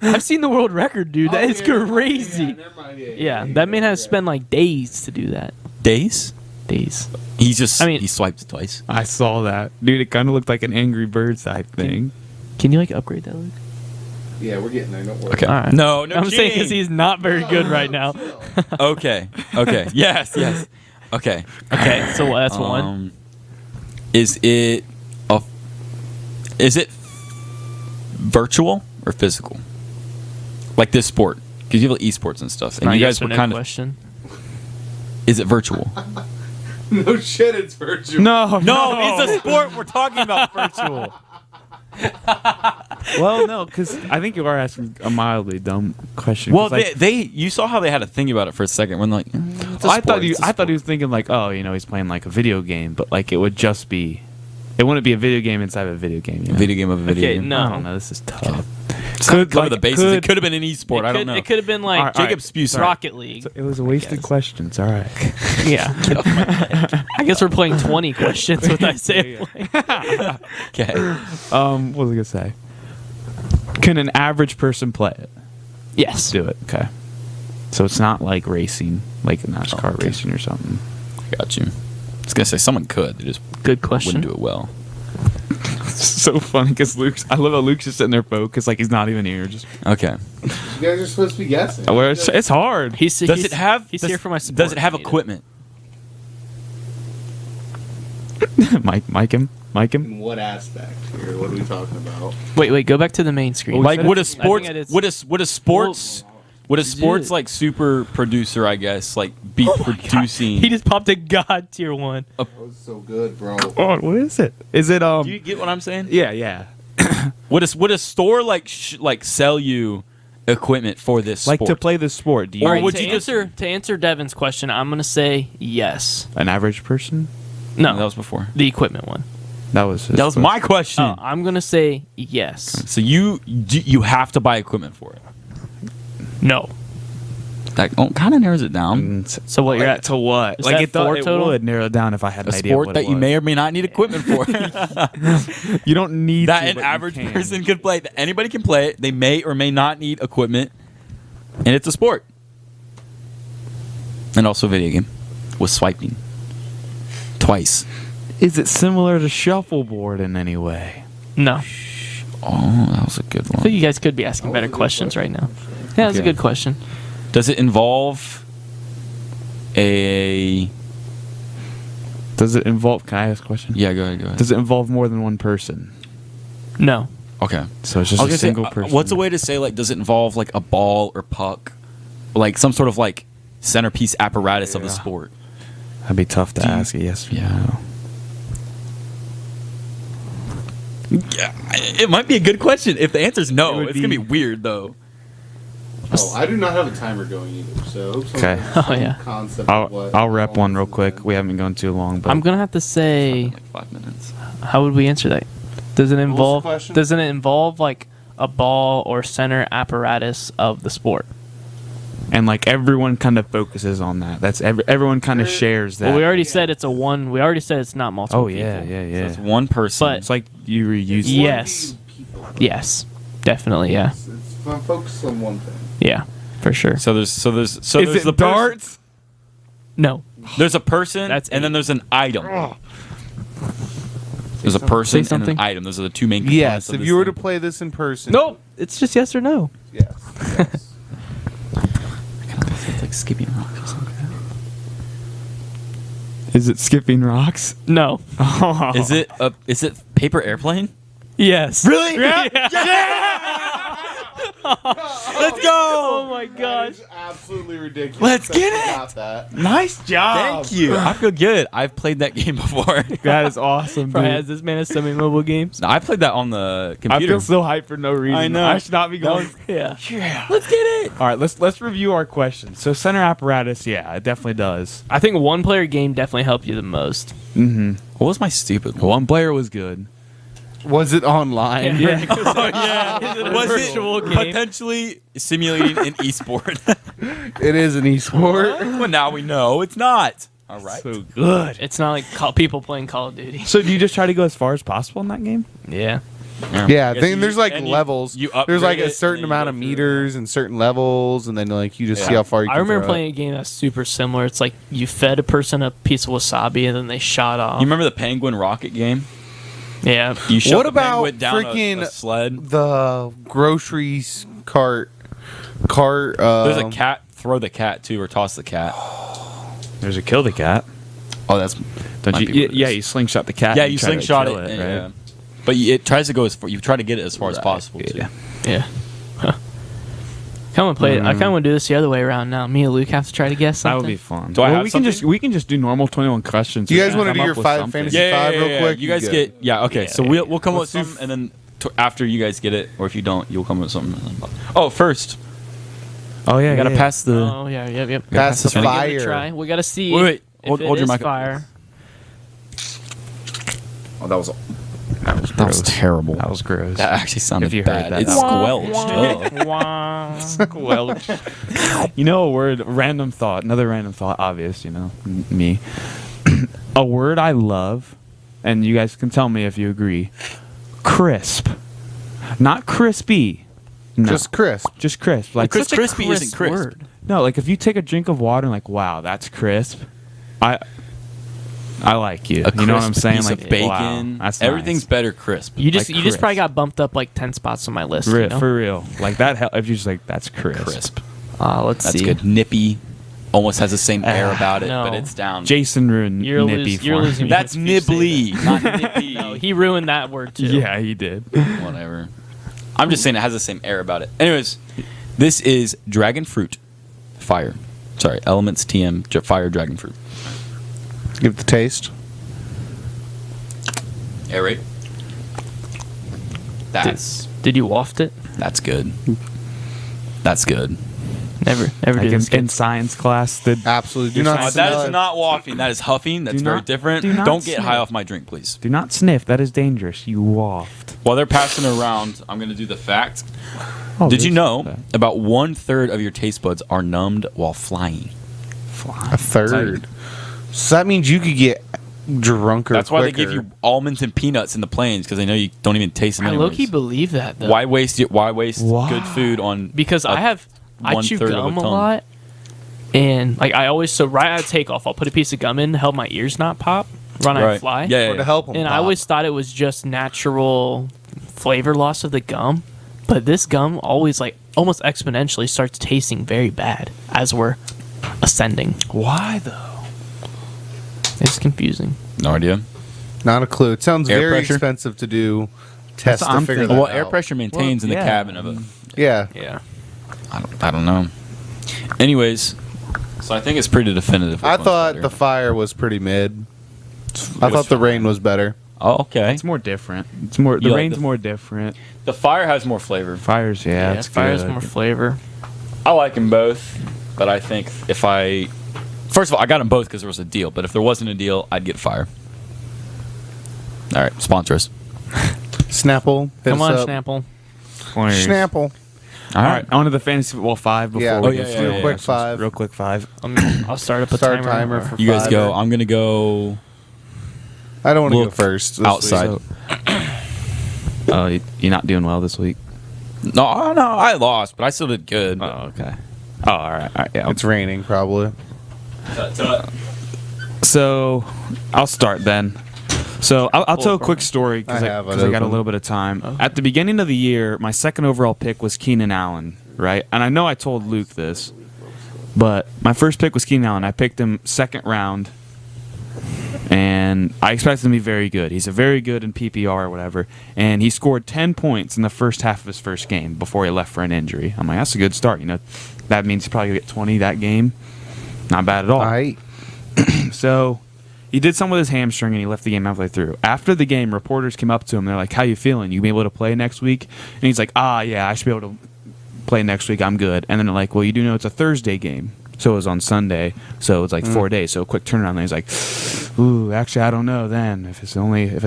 I've seen the world record, dude. That is crazy. never mind. Yeah, that man has spent like days to do that. Days. Days. He just. I mean- he swiped twice. I saw that, dude. It kind of looked like an Angry Birds type thing. Can you like upgrade that, Luke? Yeah, we're getting there. Don't worry. Okay. All right. No. I'm saying because he's not very good right now. Okay. Okay. Yes. Yes. Okay. Okay, so that's one. Is it virtual or physical? Like this sport, because you have esports and stuff, and Not you yes guys or were no kind of. question. Is it virtual? No shit, it's virtual. No, No, it's a sport. We're talking about virtual. Well, no, because I think you are asking a mildly dumb question. Well, 'Cause, like, they you saw how they had a thing about it for a second. When like, it's a I sport, thought it's a I thought he sport. was thinking like, oh, he's playing like a video game, but like it would just be, it wouldn't be a video game inside of a video game. You know? video game of a video Okay, game. no. I don't know. This is tough. Could cover like, the bases. It could have been an esport. I don't know. It could have been like All right, Jacob Spuser. Rocket League. It was a wasted guess. question. It's all right. Yeah. I guess we're playing 20 questions with Isaiah playing. Okay. What was I gonna say? Can an average person play it? Yes. Do it. Okay. So it's not like racing, like NASCAR okay. racing or something. I got you. I was gonna say someone could. They just Good question. wouldn't do it well. It's so funny because I love how Luke's just sitting there focused, like he's not even here. Just Okay. You guys are supposed to be guessing. where it's hard. He's Does it have? He's does, here for my support. Does it have if you need equipment? Mike him. In what aspect here? What are we talking about? Wait. Go back to the main screen. Like would a I sports think I did- would a sports would a sports Dude. like super producer, I guess, like be producing? He just popped a god tier 1. That was so good, bro. Oh, what is it? Is it Do you get what I'm saying? Yeah. Would a store like sell you equipment for this Like sport? to play this sport? Do you Or Alright, would to you just- answer Devin's question, I'm gonna say yes. an average person? No, that was before. the equipment one. That was his That was my question. Oh, I'm gonna say yes. So you have to buy equipment for it. No. That kind of narrows it down. So what you're at? to what? Is Like that it, thought 4 it total? would narrow it down if I had A an idea sport what that it you was. may or may not need equipment for. You don't need That to, an but you average can. person could play. Anybody can play it. They may or may not need equipment, and it's a sport, and also a video game with swiping twice. Is it similar to shuffleboard in any way? No. Oh, that was a good I think one. you guys could be asking better questions right now. Yeah, that's a Okay. good question. Does it involve a? Does it involve? Can I ask a question? Yeah, go ahead. Does it involve more than one person? No. Okay. So it's just I a was gonna say, single person. what's a way to say, like, does it involve like a ball or puck, like some sort of like centerpiece apparatus of the Yeah. sport? That'd be tough to Do you- ask. Yes. Or Yeah. no. Yeah, it might be a good question. If the answer's It no, would it's gonna be be- weird though. Oh, I do not have a timer going either. So Okay. Oh, yeah. Concept of what I'll rep one real occurrences quick. is. We haven't been going too long, but I'm gonna have to say, Like 5 minutes. how would we answer that? Does it the involve? question? Doesn't it involve like a ball or center apparatus of the sport? and like everyone kind of focuses on that. That's everyone kind of shares that. Well, we already said it's a one. We already said it's not multiple. oh yeah, people. yeah, So yeah. it's one person. But- It's like you reuse. Yeah. Yes. Yes. Definitely. Yeah. It's focus on one thing. Yeah. For sure. so there's Is there's it the darts? No. There's a person, That's and then eight. there's an item. There's a person Say and an something. item. Those are the two main components. Yes, of if this you were thing. to play this in person. Nope. It's just yes or no. Yes. yes. It's like skipping rocks or something. Is it skipping rocks? No. Is it paper airplane? Yes. Really? Let's go. Oh my That gosh. is absolutely ridiculous. Let's that you get it! got that. Nice job. Thank you. I feel good. I've played that game before. That is awesome, Probably dude. has this man has so many mobile games. No, I played that on the I computer. feel so hyped for no reason. I know. I should not be going. Yeah. Yeah. Let's get it. All right, let's review our questions. So center apparatus, yeah, it definitely does. I think one player game definitely helped you the most. Mm-hmm. What was my stupid one? One player was good. Was it online? Yeah. Oh yeah. Is it a Was virtual it game? potentially simulating an esport? It is an esport. Well, now we know it's not. All right. So good. It's not like people playing Call of Duty. So do you just try to go as far as possible in that game? Yeah. Yeah, I guess then there's like levels. you There's like upgrade a it, certain and then you amount go of through. meters and certain levels, and then like you just see Yeah. how far you can I remember throw it. playing a game that's super similar. It's like you fed a person a piece of wasabi and then they shot off. You remember the penguin rocket game? Yeah. You shot What the about penguin down freaking a sled. The groceries cart. There's a cat. Throw the cat too, or toss the cat. There's a kill the cat. Oh, that's Don't might you? be what it Yeah, is. you slingshot the cat. Yeah, and you try to slingshot kill it, right? yeah. But it tries to go as far. You try to get it as far as Right, possible. Too. yeah. Yeah. Huh. Kind of play it. I kind of want to do this the other way around now. Me and Luke have to try to guess That something. would be fun. Do I have we can something? just do normal 21 questions. Do you guys and wanna come do up your with five something. fantasy- Yeah, five yeah, real yeah, quick? You guys You get okay. Yeah, So yeah. we'll come up with Let's do something, and then after you guys get it, or if you don't, you'll come up with something. Oh, first, Oh yeah, I gotta yeah. pass the. Oh yeah, yep. Pass the We're gonna give it a fire. try. We gotta see. Wait, if hold it your is mic. fire. Oh, that was That was that was gross. terrible. That was gross. That actually sounded If you heard bad. that, It's that squelched. Ugh. Wow. You know, a word, random thought, another random thought, obvious, you know, me. A word I love, and you guys can tell me if you agree. Crisp. Not crispy. No. Just crisp. Just crisp. Like Crisp- crispy isn't crisp. word. No, like if you take a drink of water and like, wow, that's crisp. I like you. A You know what I'm crisp saying? piece Like of bacon. Wow, that's Everything's nice. better crisp. You just Like probably crisp. got bumped up like 10 spots on my list. You know? For real. Like that. If you're just like, that's crisp. Crisp. Let's That's see. good. Nippy. Almost has the same air about it, no. but it's down. Jason ruined You're nippy you're for losing me. That's points if you say nibbly, not nippy. No, he ruined that word too. Yeah, he did. Whatever. I'm just saying it has the same air about it. Anyways, this is dragon fruit, fire. Sorry, elements TM fire dragon fruit. Give it the taste. Aerate. That's Did you waft it? that's good. That's good. Never Like did this. in science class, Absolutely. Do not That smell is it. not wafting. That is huffing. That's Do very not- different. do not Don't get high sniff. off my drink, please. do not sniff. That is dangerous. You waft. While they're passing around, I'm going to do the fact. Oh, Did you this- know okay. about 1/3 of your taste buds are numbed while flying? A third. So that means you could get drunker. That's why they quicker. give you almonds and peanuts in the planes because they know you don't even taste them I anyways. low-key believe that, though. Why waste it? Why waste Why? good food on? Because I chew 1/3 of gum a tongue. lot, and like I always, so right out of takeoff, I'll put a piece of gum in to help my ears not pop when I Right. fly. Yeah, Or to help them. And I always thought it was just natural flavor loss of the gum, but this gum always like almost exponentially starts tasting very bad as we're ascending. Why though? It's confusing. No idea. Not a clue. It sounds Air very pressure? expensive to do tests what to I'm figure thinking. that Well, out. air pressure maintains in the yeah. cabin of a. Yeah. Yeah. I don't know. Anyways, so I think it's pretty definitive. I which one's thought better. the fire was pretty mid. I thought the rain was better. Oh, okay. It's more different. It's more. The You like rain's the- more different. The fire has more flavor. Fires, yeah, it's fire's good. more flavor. I like them both, but I think if I, first of all, I got them both because there was a deal. But if there wasn't a deal, I'd get fire. All right, sponsor us. Snapple. hit Come us on, up. Snapple. Pointers. Snapple. All right, on to the fantasy football 5 before Yeah, we let's get do a started. quick Just 5. Real quick 5. I'll start up a Start timer. timer for You guys go. fiver. I'm gonna go I don't want to go Look first. this outside. week. Oh, you're not doing well this week. No, I lost, but I still did good. Oh, okay. Oh, all right, yeah. It's raining, probably. So, I'll start then. So, I'll tell a quick story because I have it I got a open. little bit of time. At the beginning of the year, my second overall pick was Keenan Allen, right? And I know I told Luke this, but my first pick was Keenan Allen. I picked him second round, and I expected him to be very good. He's a very good in PPR or whatever, and he scored 10 points in the first half of his first game before he left for an injury. I'm like, that's a good start. You know, that means he's probably gonna get 20 that game. Not bad at all. I So he did something with his hamstring and he left the game halfway through. After the game, reporters came up to him. They're like, "How you feeling? You be able to play next week?" And he's like, yeah, I should be able to play next week. I'm good." And then they're like, "Well, you do know it's a Thursday game." So it was on Sunday. So it's like 4 days. So a quick turnaround. And he's like, "Ooh, actually, I don't know then. If it's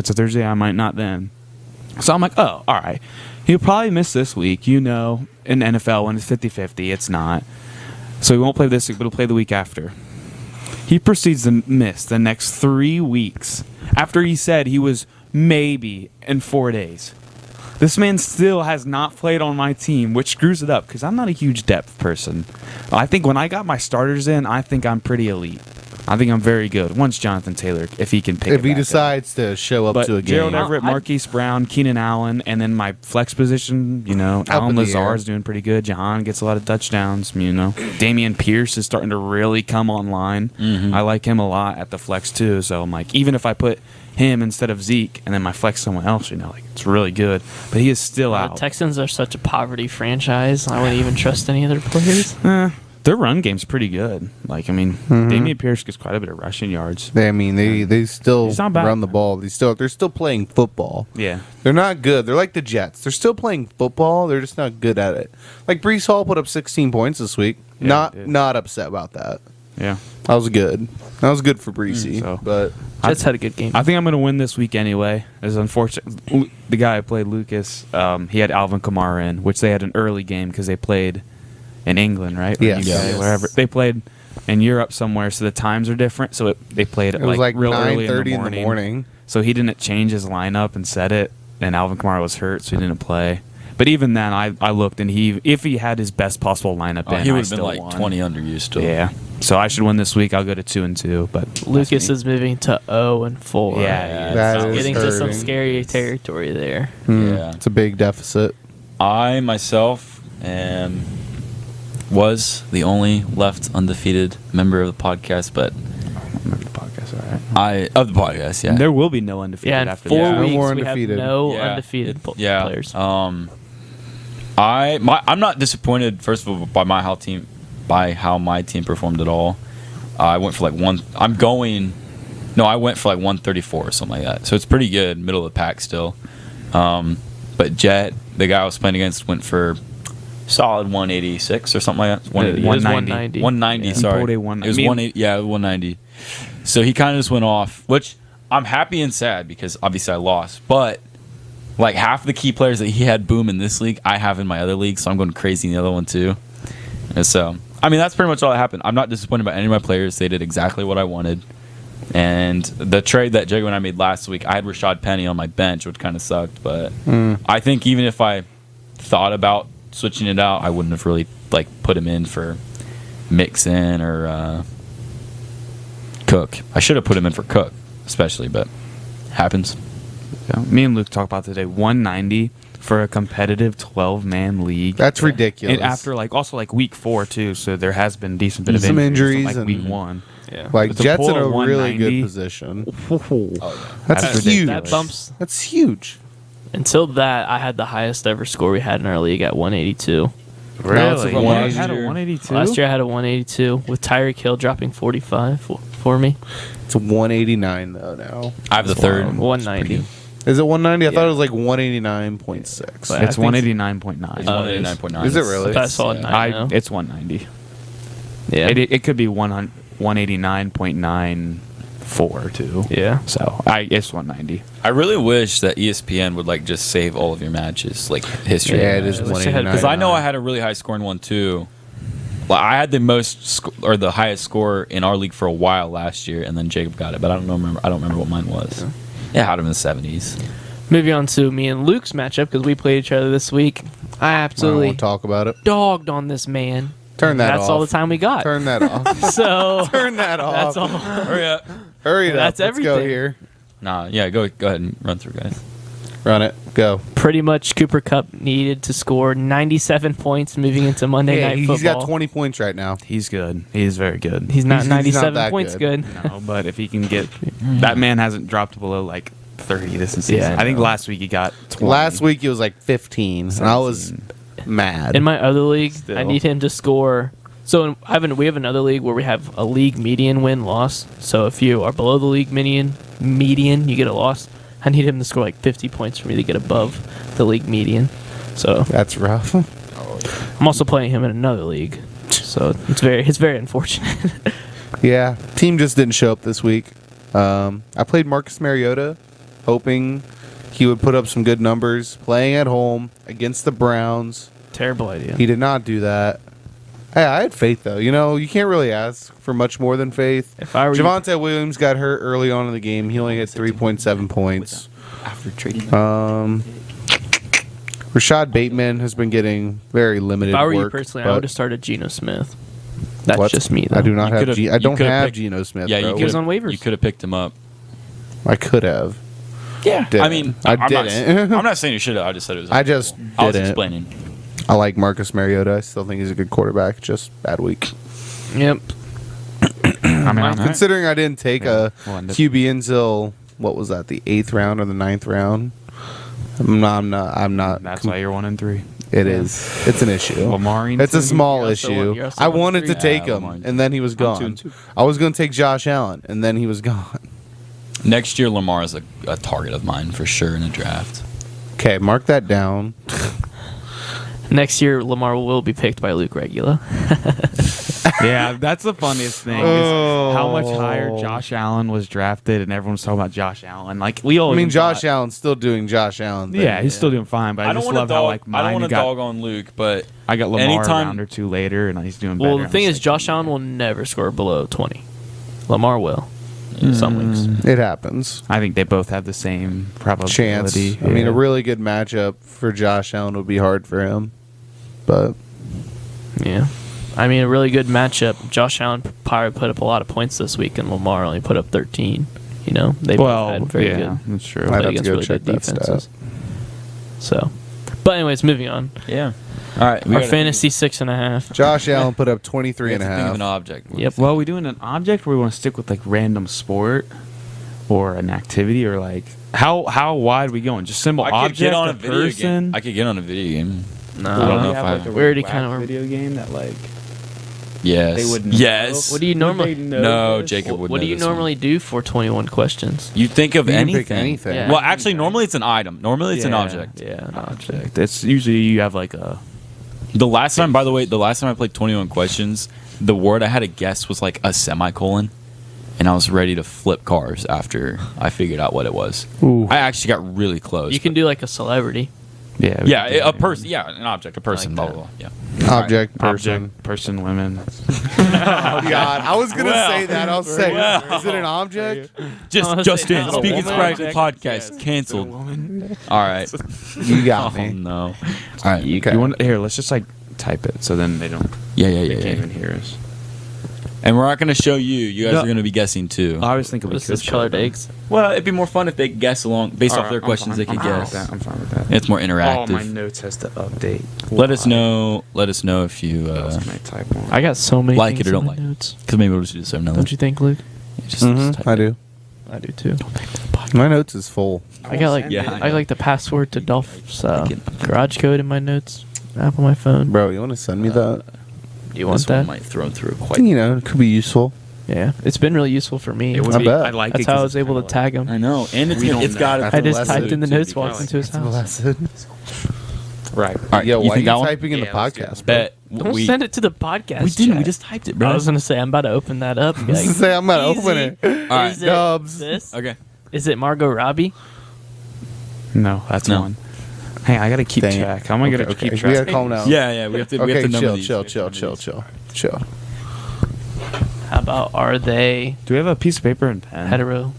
a Thursday, I might not then." So I'm like, "Oh, all right. He'll probably miss this week. You know, in the NFL, when it's 50-50, it's not. So he won't play this week, but he'll play the week after." He proceeds to miss the next 3 weeks after he said he was maybe in 4 days. This man still has not played on my team, which screws it up because I'm not a huge depth person. I think when I got my starters in, I think I'm pretty elite. I think I'm very good. Once Jonathan Taylor, if he can pick it if he back up. decides to show up But to a Gerald game. Everett, Marquise Brown, Keenan Allen, and then my flex position, you know, Up Alan in the Lazar air. is doing pretty good. Jahan gets a lot of touchdowns, you know. Damian Pierce is starting to really come online. I like him a lot at the flex too. So I'm like, even if I put him instead of Zeke and then my flex someone else, you know, like it's really good. But he is still The out. Texans are such a poverty franchise. I wouldn't even trust any other players. Their run game's pretty good. Like, I mean, Damian Pierce gets quite a bit of rushing yards. They still He's not bad. run the ball. They're still playing football. Yeah. They're not good. They're like the Jets. They're still playing football. They're just not good at it. Like Brees Hall put up 16 points this week. Yeah, he did. Not upset about that. Yeah. That was good. That was good for Breesy. so- But Jets had a good game. I think I'm going to win this week anyway. It's unfortunate. The guy I played, Lucas, he had Alvin Kamara in, which they had an early game because they played in England, right? Or Yes. UK, Yes. wherever. They played in Europe somewhere, so the times are different. So they played it was like real early 9:30 in the morning. So he didn't change his lineup and set it, and Alvin Kamara was hurt, so he didn't play. But even then, I looked, and if he had his best possible lineup in, he I would have still been like won. 20 under you still. Yeah. So I should win this week. I'll go to 2-2, but Lucas that's me. is moving to 0-4. Yeah, that It's is getting to some hurting. scary territory there. Yeah. It's a big deficit. I myself was the only left undefeated member of the podcast, but Remember the podcast, all right? of the podcast, yeah. There will be no undefeated Yeah, in after 4 this. No weeks more we have undefeated. no Yeah. undefeated Yeah. players. I'm not disappointed. First of all, by how my team performed at all. I went for like I went for like 134 or something like that. So it's pretty good, middle of the pack still. But Jet, the guy I was playing against, went for solid 186 or something like that. It 180. was 190. 190. Yeah. Sorry, He pulled a it was 180. Yeah, 190. So he kind of just went off, which I'm happy and sad because obviously I lost, but like half the key players that he had boom in this league, I have in my other league, so I'm going crazy in the other one too. And so, I mean, that's pretty much all that happened. I'm not disappointed by any of my players. They did exactly what I wanted. And the trade that Jago and I made last week, I had Rashad Penny on my bench, which kind of sucked. But I think even if I thought about switching it out, I wouldn't have really like put him in for Mixon or Cook. I should have put him in for Cook, especially, but happens. Yeah. Me and Luke talked about today 190 for a competitive 12-man league. That's ridiculous. And after also week 4 too, so there has been a decent bit of Some injuries like and- week 1. Yeah. like But to Jets pull in a a really 190 good position. Oh, That's That's huge. That bumps. That's huge. Until that, I had the highest ever score we had in our league at 182. Now it's Really? a You 182. had a 182? Last year I had a 182 with Tyreek Hill dropping 45 for me. It's a 189 though now. I have the third. 190. Is it 190? I thought Yeah. it was like 189.6. But It's I think- 189.9. It's 189.9. Is it really? But I saw it Yeah. It's 190. Yeah. It could be 189.94 too. Yeah. So it's 190. I really wish that ESPN would like just save all of your matches, like history. Yeah, it is I wish I had- 189. Because I know I had a really high scoring one too. Like I had the most or the highest score in our league for a while last year, and then Jacob got it, but I don't remember what mine was. Yeah, I had him in the 70s. Moving on to me and Luke's matchup because we played each other this week. I I don't absolutely want to talk about it. dogged on this man. Turn that That's off. all the time we got. Turn that off. So Turn that off. that's all. Hurry up. Hurry it That's up. Let's go everything. here. Nah, yeah, go ahead and run through, guys. Run it. Go. Pretty much Cooper Kupp needed to score 97 points moving into Monday Night Football. he's got 20 points right now. He's good. He's very good. He's not He's not 97 that points good. good. No, but if he can get that man hasn't dropped below like 30 this season. Yeah, I I think know. last week he got 20. Last week he was like 15, and I was 17. mad. In my other league, Still. I need him to score. So we have another league where we have a league median win-loss. So if you are below the league median, you get a loss. I need him to score like 50 points for me to get above the league median. So That's rough. I'm also playing him in another league. So it's very unfortunate. Yeah, team just didn't show up this week. I played Marcus Mariota, hoping he would put up some good numbers, playing at home against the Browns. Terrible idea. He did not do that. Hey, I had faith though. You know, you can't really ask for much more than faith. If I were you- Javonte Williams got hurt early on in the game. He only had 3.7 points. After trading Rashad Bateman has been getting very limited If I were you work. personally, I but would have started Geno Smith. That's what? just me, though. I do not You have. could've- I you don't could've have picked- Geno Smith. Yeah, bro. you He was could on waivers. You could have picked him up. I could have. Yeah. Didn't. I mean, I I'm not- didn't. I'm not saying you should have. I just said it was. I just I was didn't. explaining. I like Marcus Mariota. I still think he's a good quarterback. Just bad week. Yep. I mean, I'm Considering I didn't take Yeah. a Well, and QB until what was that? The 8th round or the 9th round? I'm not. That's why you're 1-3. It is. It's an issue. Lamar It's a Eaton, small You're also issue. one- you're also I one wanted to three. take Yeah, him, Lamar. and then he was gone. 2-2. I was going to take Josh Allen, and then he was gone. Next year, Lamar is a target of mine for sure in a draft. Okay, mark that down. Next year, Lamar will be picked by Luke Regula. Yeah, that's the funniest thing. Is how much higher Josh Allen was drafted, and everyone's talking about Josh Allen. Like we all. I mean, even Josh thought- Allen's still doing Josh Allen. Thing. Yeah, he's still doing fine, but I, I don't just want to love how dog. like I don't mine want to got. dog on Luke, but I got Lamar anytime- a round or two later, and he's doing better. Well, the I'm thing just is, Josh Allen will never score below 20. Lamar will. In some leagues. It happens. I think they both have the same probability. Chance. I mean, Yeah. a really good matchup for Josh Allen would be hard for him, but Yeah. I mean, a really good matchup. Josh Allen probably put up a lot of points this week, and Lamar only put up 13. You know, they both had very yeah, good. that's true. I'd Played have to against go really check good that stat. defenses. So, but anyways, moving on. yeah. All right, Our fantasy 6.5. Josh Allen put up 23 and a Think of half. an object. Yep. Well, we doing an object, or we want to stick with like random sport or an activity, or like how wide we going? Just symbol I could object, get on a a video person. game. I could get on a video game. No, I don't know if I- we already kind of. video game that like Yes. they would. Yes. What do you normally? No, Jacob would What do know you this one. normally do for 21 questions? You think of You can anything. pick anything. Yeah. Well, actually, normally it's an item. Normally it's an Yeah, object. Yeah, an object. It's usually you have like a The last time, by the way, I played 21 questions, the word I had to guess was like a semicolon, and I was ready to flip cars after I figured out what it was. Ooh. I actually got really close. You can do like a celebrity. Yeah. Yeah, a person. Yeah, an object, a person. like blah blah blah. Yeah. Object, person. Object, person, women. Oh God, I was gonna say that. I was saying, is it an object? Just in. it's a Speaking woman. Sporadically Object. podcast canceled. All right. You got Oh me. no. All right. You want here? Let's just like type it so then they don't. Yeah. They can't even hear us. And we're not going to show you. You guys No. are going to be guessing too. I was thinking we What's could this, show colored them. eggs? Well, it'd be more fun if they guess along based off Alright, their I'm questions. fine. They could I'm fine guess. with that. I'm fine with that. It's more Oh, interactive. my notes has to update. Let us know. Let us know if you That's my type one. I got so many like things it or in don't my like it. notes. Because maybe we'll just do something else. Don't you think, Luke? Just type I it. do. I do too. My notes is full. I got like Yeah, I I know. got like the password to Dolph's I can- garage code in my notes app on my phone. Bro, you want to send me that? Do you want This one that? might throw through quite. You know, it could be useful. Yeah, it's been really useful for me. It would I be. bet. I like That's it how 'cause I was it's able to kinda tag him. I know, and We don't know. got. That's I a just lesson typed in the too, notes, because walked into his That's a house. lesson. Right. All right, Yeah, you why are think you that one? typing in the Yeah, let's do podcast, bro? Bet. Don't we send it to the podcast. we didn't. We chat. just typed it, bro. I was gonna say I'm about to open that up. And be I was like, gonna say, I'm gonna open easy. it. All right. Is it Dubs. this? Okay. Is it Margot Robbie? No, that's No. one. Hey, I gotta keep Dang it. track. How am I gonna Okay, keep we track? gotta calm down. Yeah. We have to. we have Okay, to number chill, these. chill. How about are they Do we have a piece of paper and pen? hetero?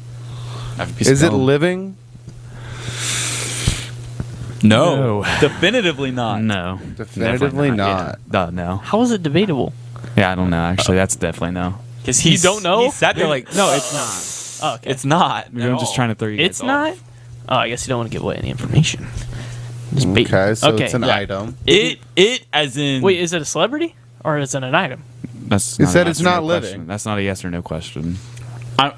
I have a piece Is of it gum. living? No. No. Definitively not. No. Definitively Definitely not. Yeah. No. How is it debatable? Yeah, I don't know. Actually, that's definitely no. Because You don't know? He sat there like, no, it's not. Oh, okay. It's not. Maybe I'm just trying to throw you. It's guys not. off. Oh, I guess you don't want to give away any information. Just bait. Okay, so Okay, it's an yeah. item. It as in. Wait, is it a celebrity or is it an item? That's It not said a it's yes or not no living. question. That's not a yes or no question.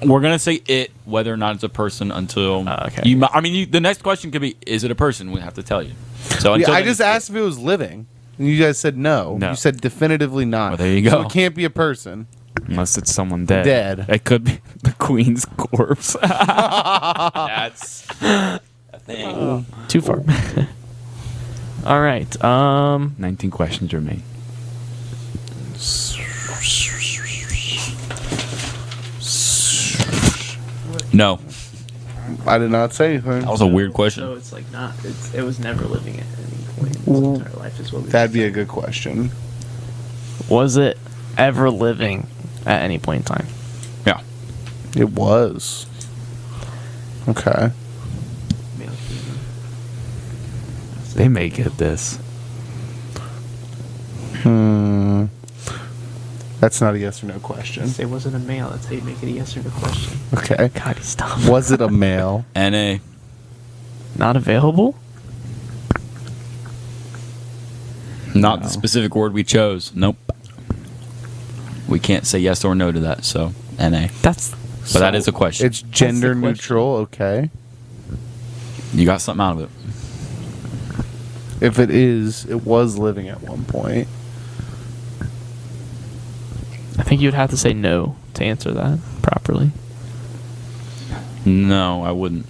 We're gonna say it, whether or not it's a person, until Okay. the next question could be, is it a person? We have to tell you. So Yeah, until I then, just it's asked if it was living. And you guys said no. No. You said definitively not. Well, there you So go. it can't be a person. Unless it's someone dead. Dead. It could be the Queen's corpse. That's a thing. Too far. All right. 19 questions remain. No, I did not say anything. that was a weird question. So it's like not. It was never living at any point in its entire life. Is what we That'd be a good question. Was it ever living at any point in time? Yeah. It was. Okay. They may get this. That's not a yes or no question. Say was it a male? That's how you make it a yes or no question. Okay. God, stop. Was it a male? NA. Not available? Not No. the specific word we chose. Nope. We can't say yes or no to that. So NA. That's But that is a question. It's gender question. neutral. Okay. You got something out of it. If it is, it was living at one point. I think you'd have to say no to answer that properly. No, I wouldn't.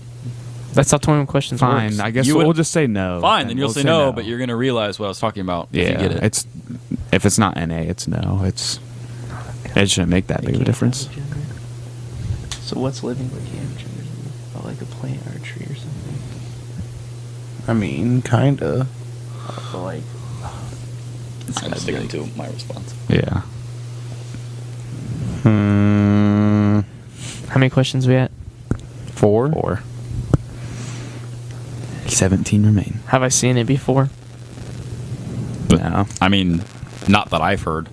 That's how 21 questions Fine. works. I guess You would- we'll just say no. Fine, and then you'll we'll say no, but you're gonna realize what I was talking about if you Yeah, get it. it's if it's not NA, it's no. It shouldn't make that big of a difference. So what's living but can't have gender? Oh, like a plant or a tree or something. I mean, kinda. But like, I'm sticking to my response. Yeah. how many questions we at? 4. 4. 17 remain. Have I seen it before? No. I mean, not that I've heard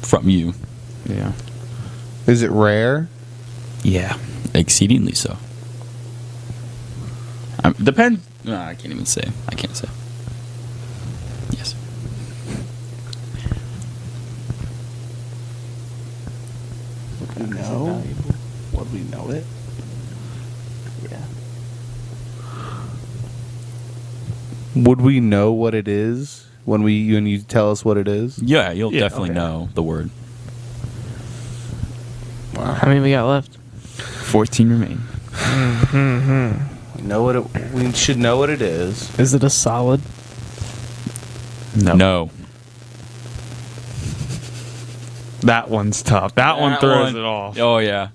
from you. Yeah. Is it rare? Yeah. Exceedingly so. Depends. No, I can't even say. I can't say. Yes. No. Would we know it? Yeah. Would we know what it is when you tell us what it is? Yeah, you'll Yeah, definitely okay. know the word. How many we got left? 14 remain. We should know what it is. Is it a solid? No. That one's tough. That one throws it off. Oh, yeah.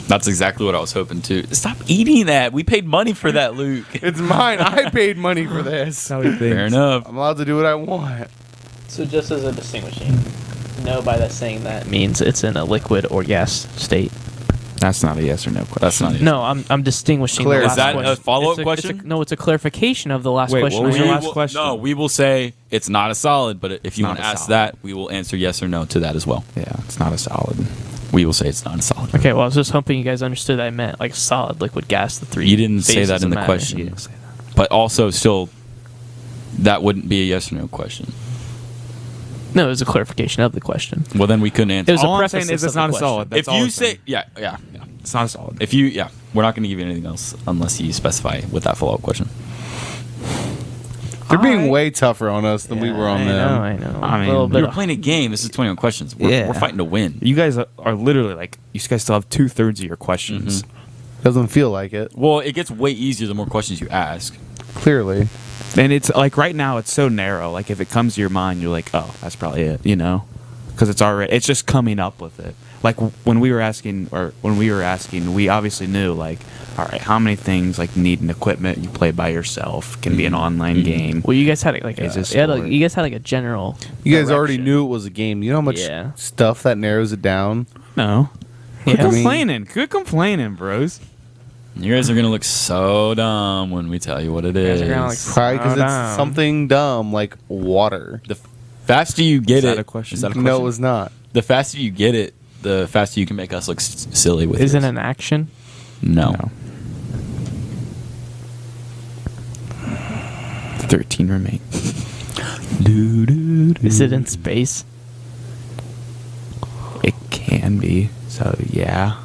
That's exactly what I was hoping to. Stop eating that. We paid money for that, Luke. It's mine. I paid money for this. How he thinks. Fair enough. I'm allowed to do what I want. So just as a distinguishing, no by that saying that means it's in a liquid or gas state. That's not a yes or no question. That's not it. No, I'm distinguishing. Clear. The Is last that question. a follow-up It's question? no, it's a clarification of the last Wait, question. what was I your had. last question? No, we will say it's not a solid, but if you Not want to a ask solid. that, we will answer yes or no to that as well. Yeah, it's not a solid. We will say it's not a solid. Okay, well, I was just hoping you guys understood that I meant like solid, liquid, gas, the three. You didn't say phases that in of the matter. question. You didn't say that. But also, still, that wouldn't be a yes or no question. No, it was a clarification of the question. Well, then we couldn't answer. It was a All I'm saying preface is it's of the not a question. solid. That's if all you I'm say, saying. yeah. It's not a solid. If you, we're not going to give you anything else unless you specify with that follow-up question. They're being Alright. way tougher on us than we were on them. I know. I mean, a little We bit. were playing a game. This is 21 questions. We're Yeah. fighting to win. You guys are literally like, you guys still have 2/3 of your questions. Doesn't feel like it. Well, it gets way easier the more questions you ask. Clearly. And it's like right now it's so narrow. Like if it comes to your mind, you're like, oh, that's probably it, you know, because it's just coming up with it. Like when we were asking, we obviously knew like, all right, how many things like need an equipment you play by yourself can be an online game. Well, you guys had like Is this you guys had like a general. You guys already direction. knew it was a game. You know how much Yeah. stuff that narrows it down? No, quit Yeah. complaining. Quit complaining, bros. You guys are going to look so dumb when we tell you what it guys is. are gonna, like, Probably because Slow it's down. something dumb like water. The faster you get Is that it, a question? Is that a No, it was not. The faster you get it, the faster you can make us look silly with Is it this. an action? No. 13 remain. Is it in space? It can be. So yeah.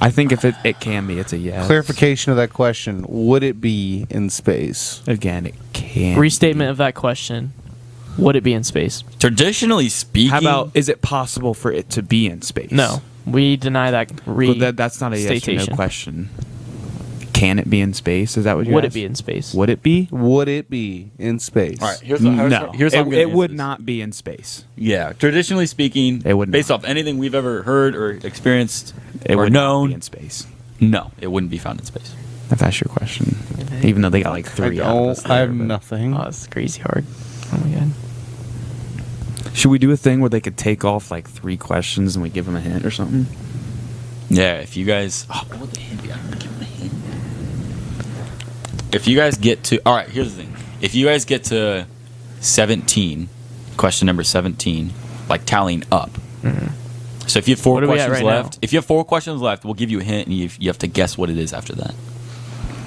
I think if it can be, it's a yes. Clarification of that question. Would it be in space? Again, it can. Restatement of that question. Would it be in space? Traditionally speaking, How about is it possible for it to be in space? No, we deny that. But that's not a yes or no Statation. question. Can it be in space? Is that what you Would it asked? be in space? Would it be? Would it be in space? all right, here's No. here's how I'm gonna it would answer this. not be in space. Yeah, traditionally speaking, It would based not. off anything we've ever heard or experienced It or would not known, be in space. no, it wouldn't be found in space. If that's your question. Even though they got like I 3 out of us don't. I have there, but- nothing. Oh, it's crazy hard. Oh my god. Should we do a thing where they could take off like 3 questions and we give them a hint or something? Yeah, if you guys, what would the hint be? I don't give them a hint. If you guys get to, all right, here's the thing. If you guys get to 17, question number 17, like tallying up. So if you have 4 What are we at questions right left, now? if you have 4 questions left, we'll give you a hint, and you have to guess what it is after that.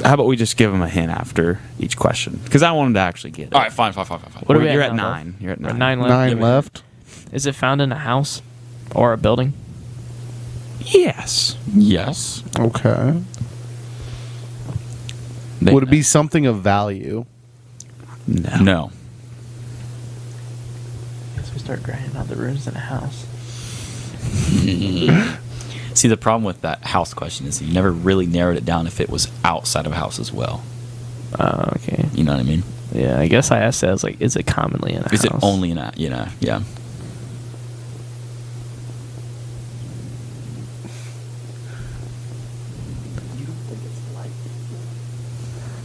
How about we just give them a hint after each question? Because I want them to actually get it. All right, fine. What are You're we at at now, 9. You're at We're 9. 9 left. 9 Yeah, but- left. Is it found in a house or a building? Yes. Yes. Okay. They- Would it be something of value? No. No. Guess we start grinding out the rooms in a house. See, the problem with that house question is that you never really narrowed it down if it was outside of a house as well. Oh, okay. You know what I mean? Yeah, I guess I asked that. I was like, is it commonly in a Is house? it only in a, yeah.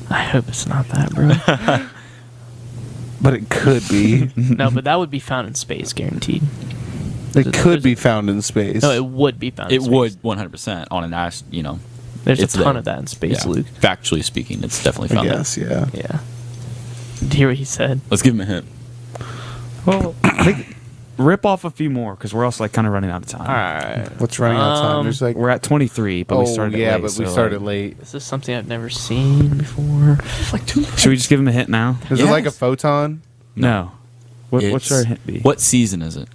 I hope it's not that, bro. But it could be. No, but that would be found in space, guaranteed. It could be found in space. No, it would be found in It space. would 100% on an ash, There's it's a ton there. of that in space, yeah. Luke. Factually speaking, it's definitely I found there. guess, yeah. Yeah. Did you hear what he said? Let's give him a hint. Well, I think rip off a few more because we're also like kind of running out of time. All right. What's running out of time? There's like, We're at 23, but we started yeah, late. but we so, started like, late. This is something I've never seen before. Should we just give him a hint now? Is it like a Yes. photon? No. What should It's- our hint be? What season is it?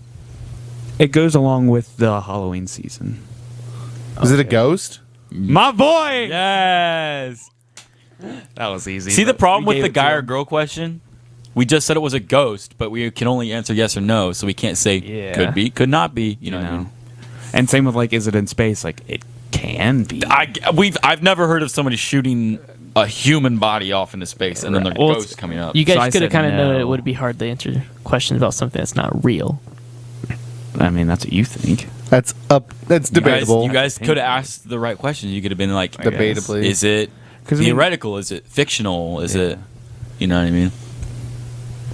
It goes along with the Halloween season. Is it a ghost? My boy! Yes! That was easy. See the but problem we with the gave it to guy or him. girl question? We just said it was a ghost, but we can only answer yes or no, so we can't say Yeah. could be, could not be. You know what I mean? And same with like, is it in space? Like, it can be. I've never heard of somebody shooting a human body off into space, and then their Well, ghosts coming up. You So I guys could have said kind of known no. it would be hard to answer questions about something that's not real. I mean, that's what you think. That's debatable. You guys could have asked the right questions. You could have been like, I guess. Debatably. is it 'Cause, I mean- theoretical? Is it fictional? Is Yeah. it, you know what I mean?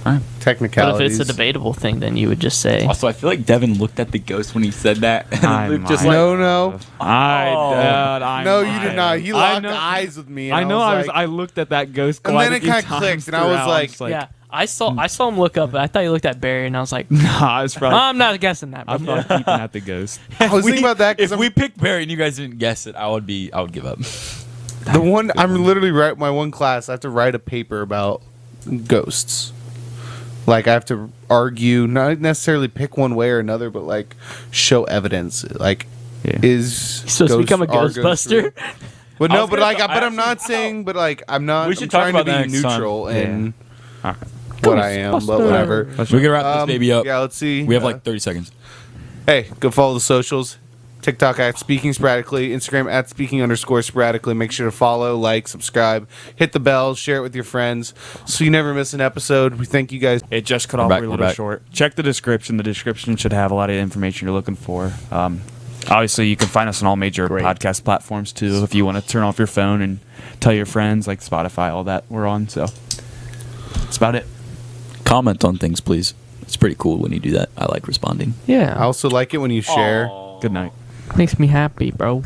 But Technicalities. if it's a debatable thing, then you would just say, Also, I feel like Devin looked at the ghost when he said that. And I Luke just might like, No. have. I No, might you did not. have. He I locked know- eyes with me. And I know. like, I looked at that ghost. And quite then a it few kinda times clicked, and I was throughout. like- just yeah. I saw him look up, but I thought he looked at Barry, and I was like, Nah, I was probably. I'm not guessing that. I'm Bro. probably keeping at the ghost. I was thinking about that If because we picked Barry and you guys didn't guess it, I would give up. the one I'm literally my one class. I have to write a paper about ghosts. Like I have to argue, not necessarily pick one way or another, but like show evidence. Like Yeah. is You're supposed to become a are ghosts Ghostbuster. real? But I no, was but gonna like, go- but I I'm not actually- saying, but like, I'm not. We should I'm talk trying to about that be next time. neutral in Okay. what I am, but whatever. We're gonna wrap this baby up. Yeah, let's see. We have like 30 seconds. Hey, go follow the socials. TikTok at Speaking Sporadically, Instagram at Speaking_Sporadically. Make sure to follow, like, subscribe, hit the bell, share it with your friends, so you never miss an episode. We thank you guys. It just cut We're off back, a we're little back. short. Check the description. The description should have a lot of information you're looking for. Obviously, you can find us on all major podcast platforms too. If you want to turn off your phone and tell your friends, like Spotify, all that, we're on. So that's about it. Comment on things, please. It's pretty cool when you do that. I like responding. I Yeah, also like it when you share. Good night. makes me happy, bro.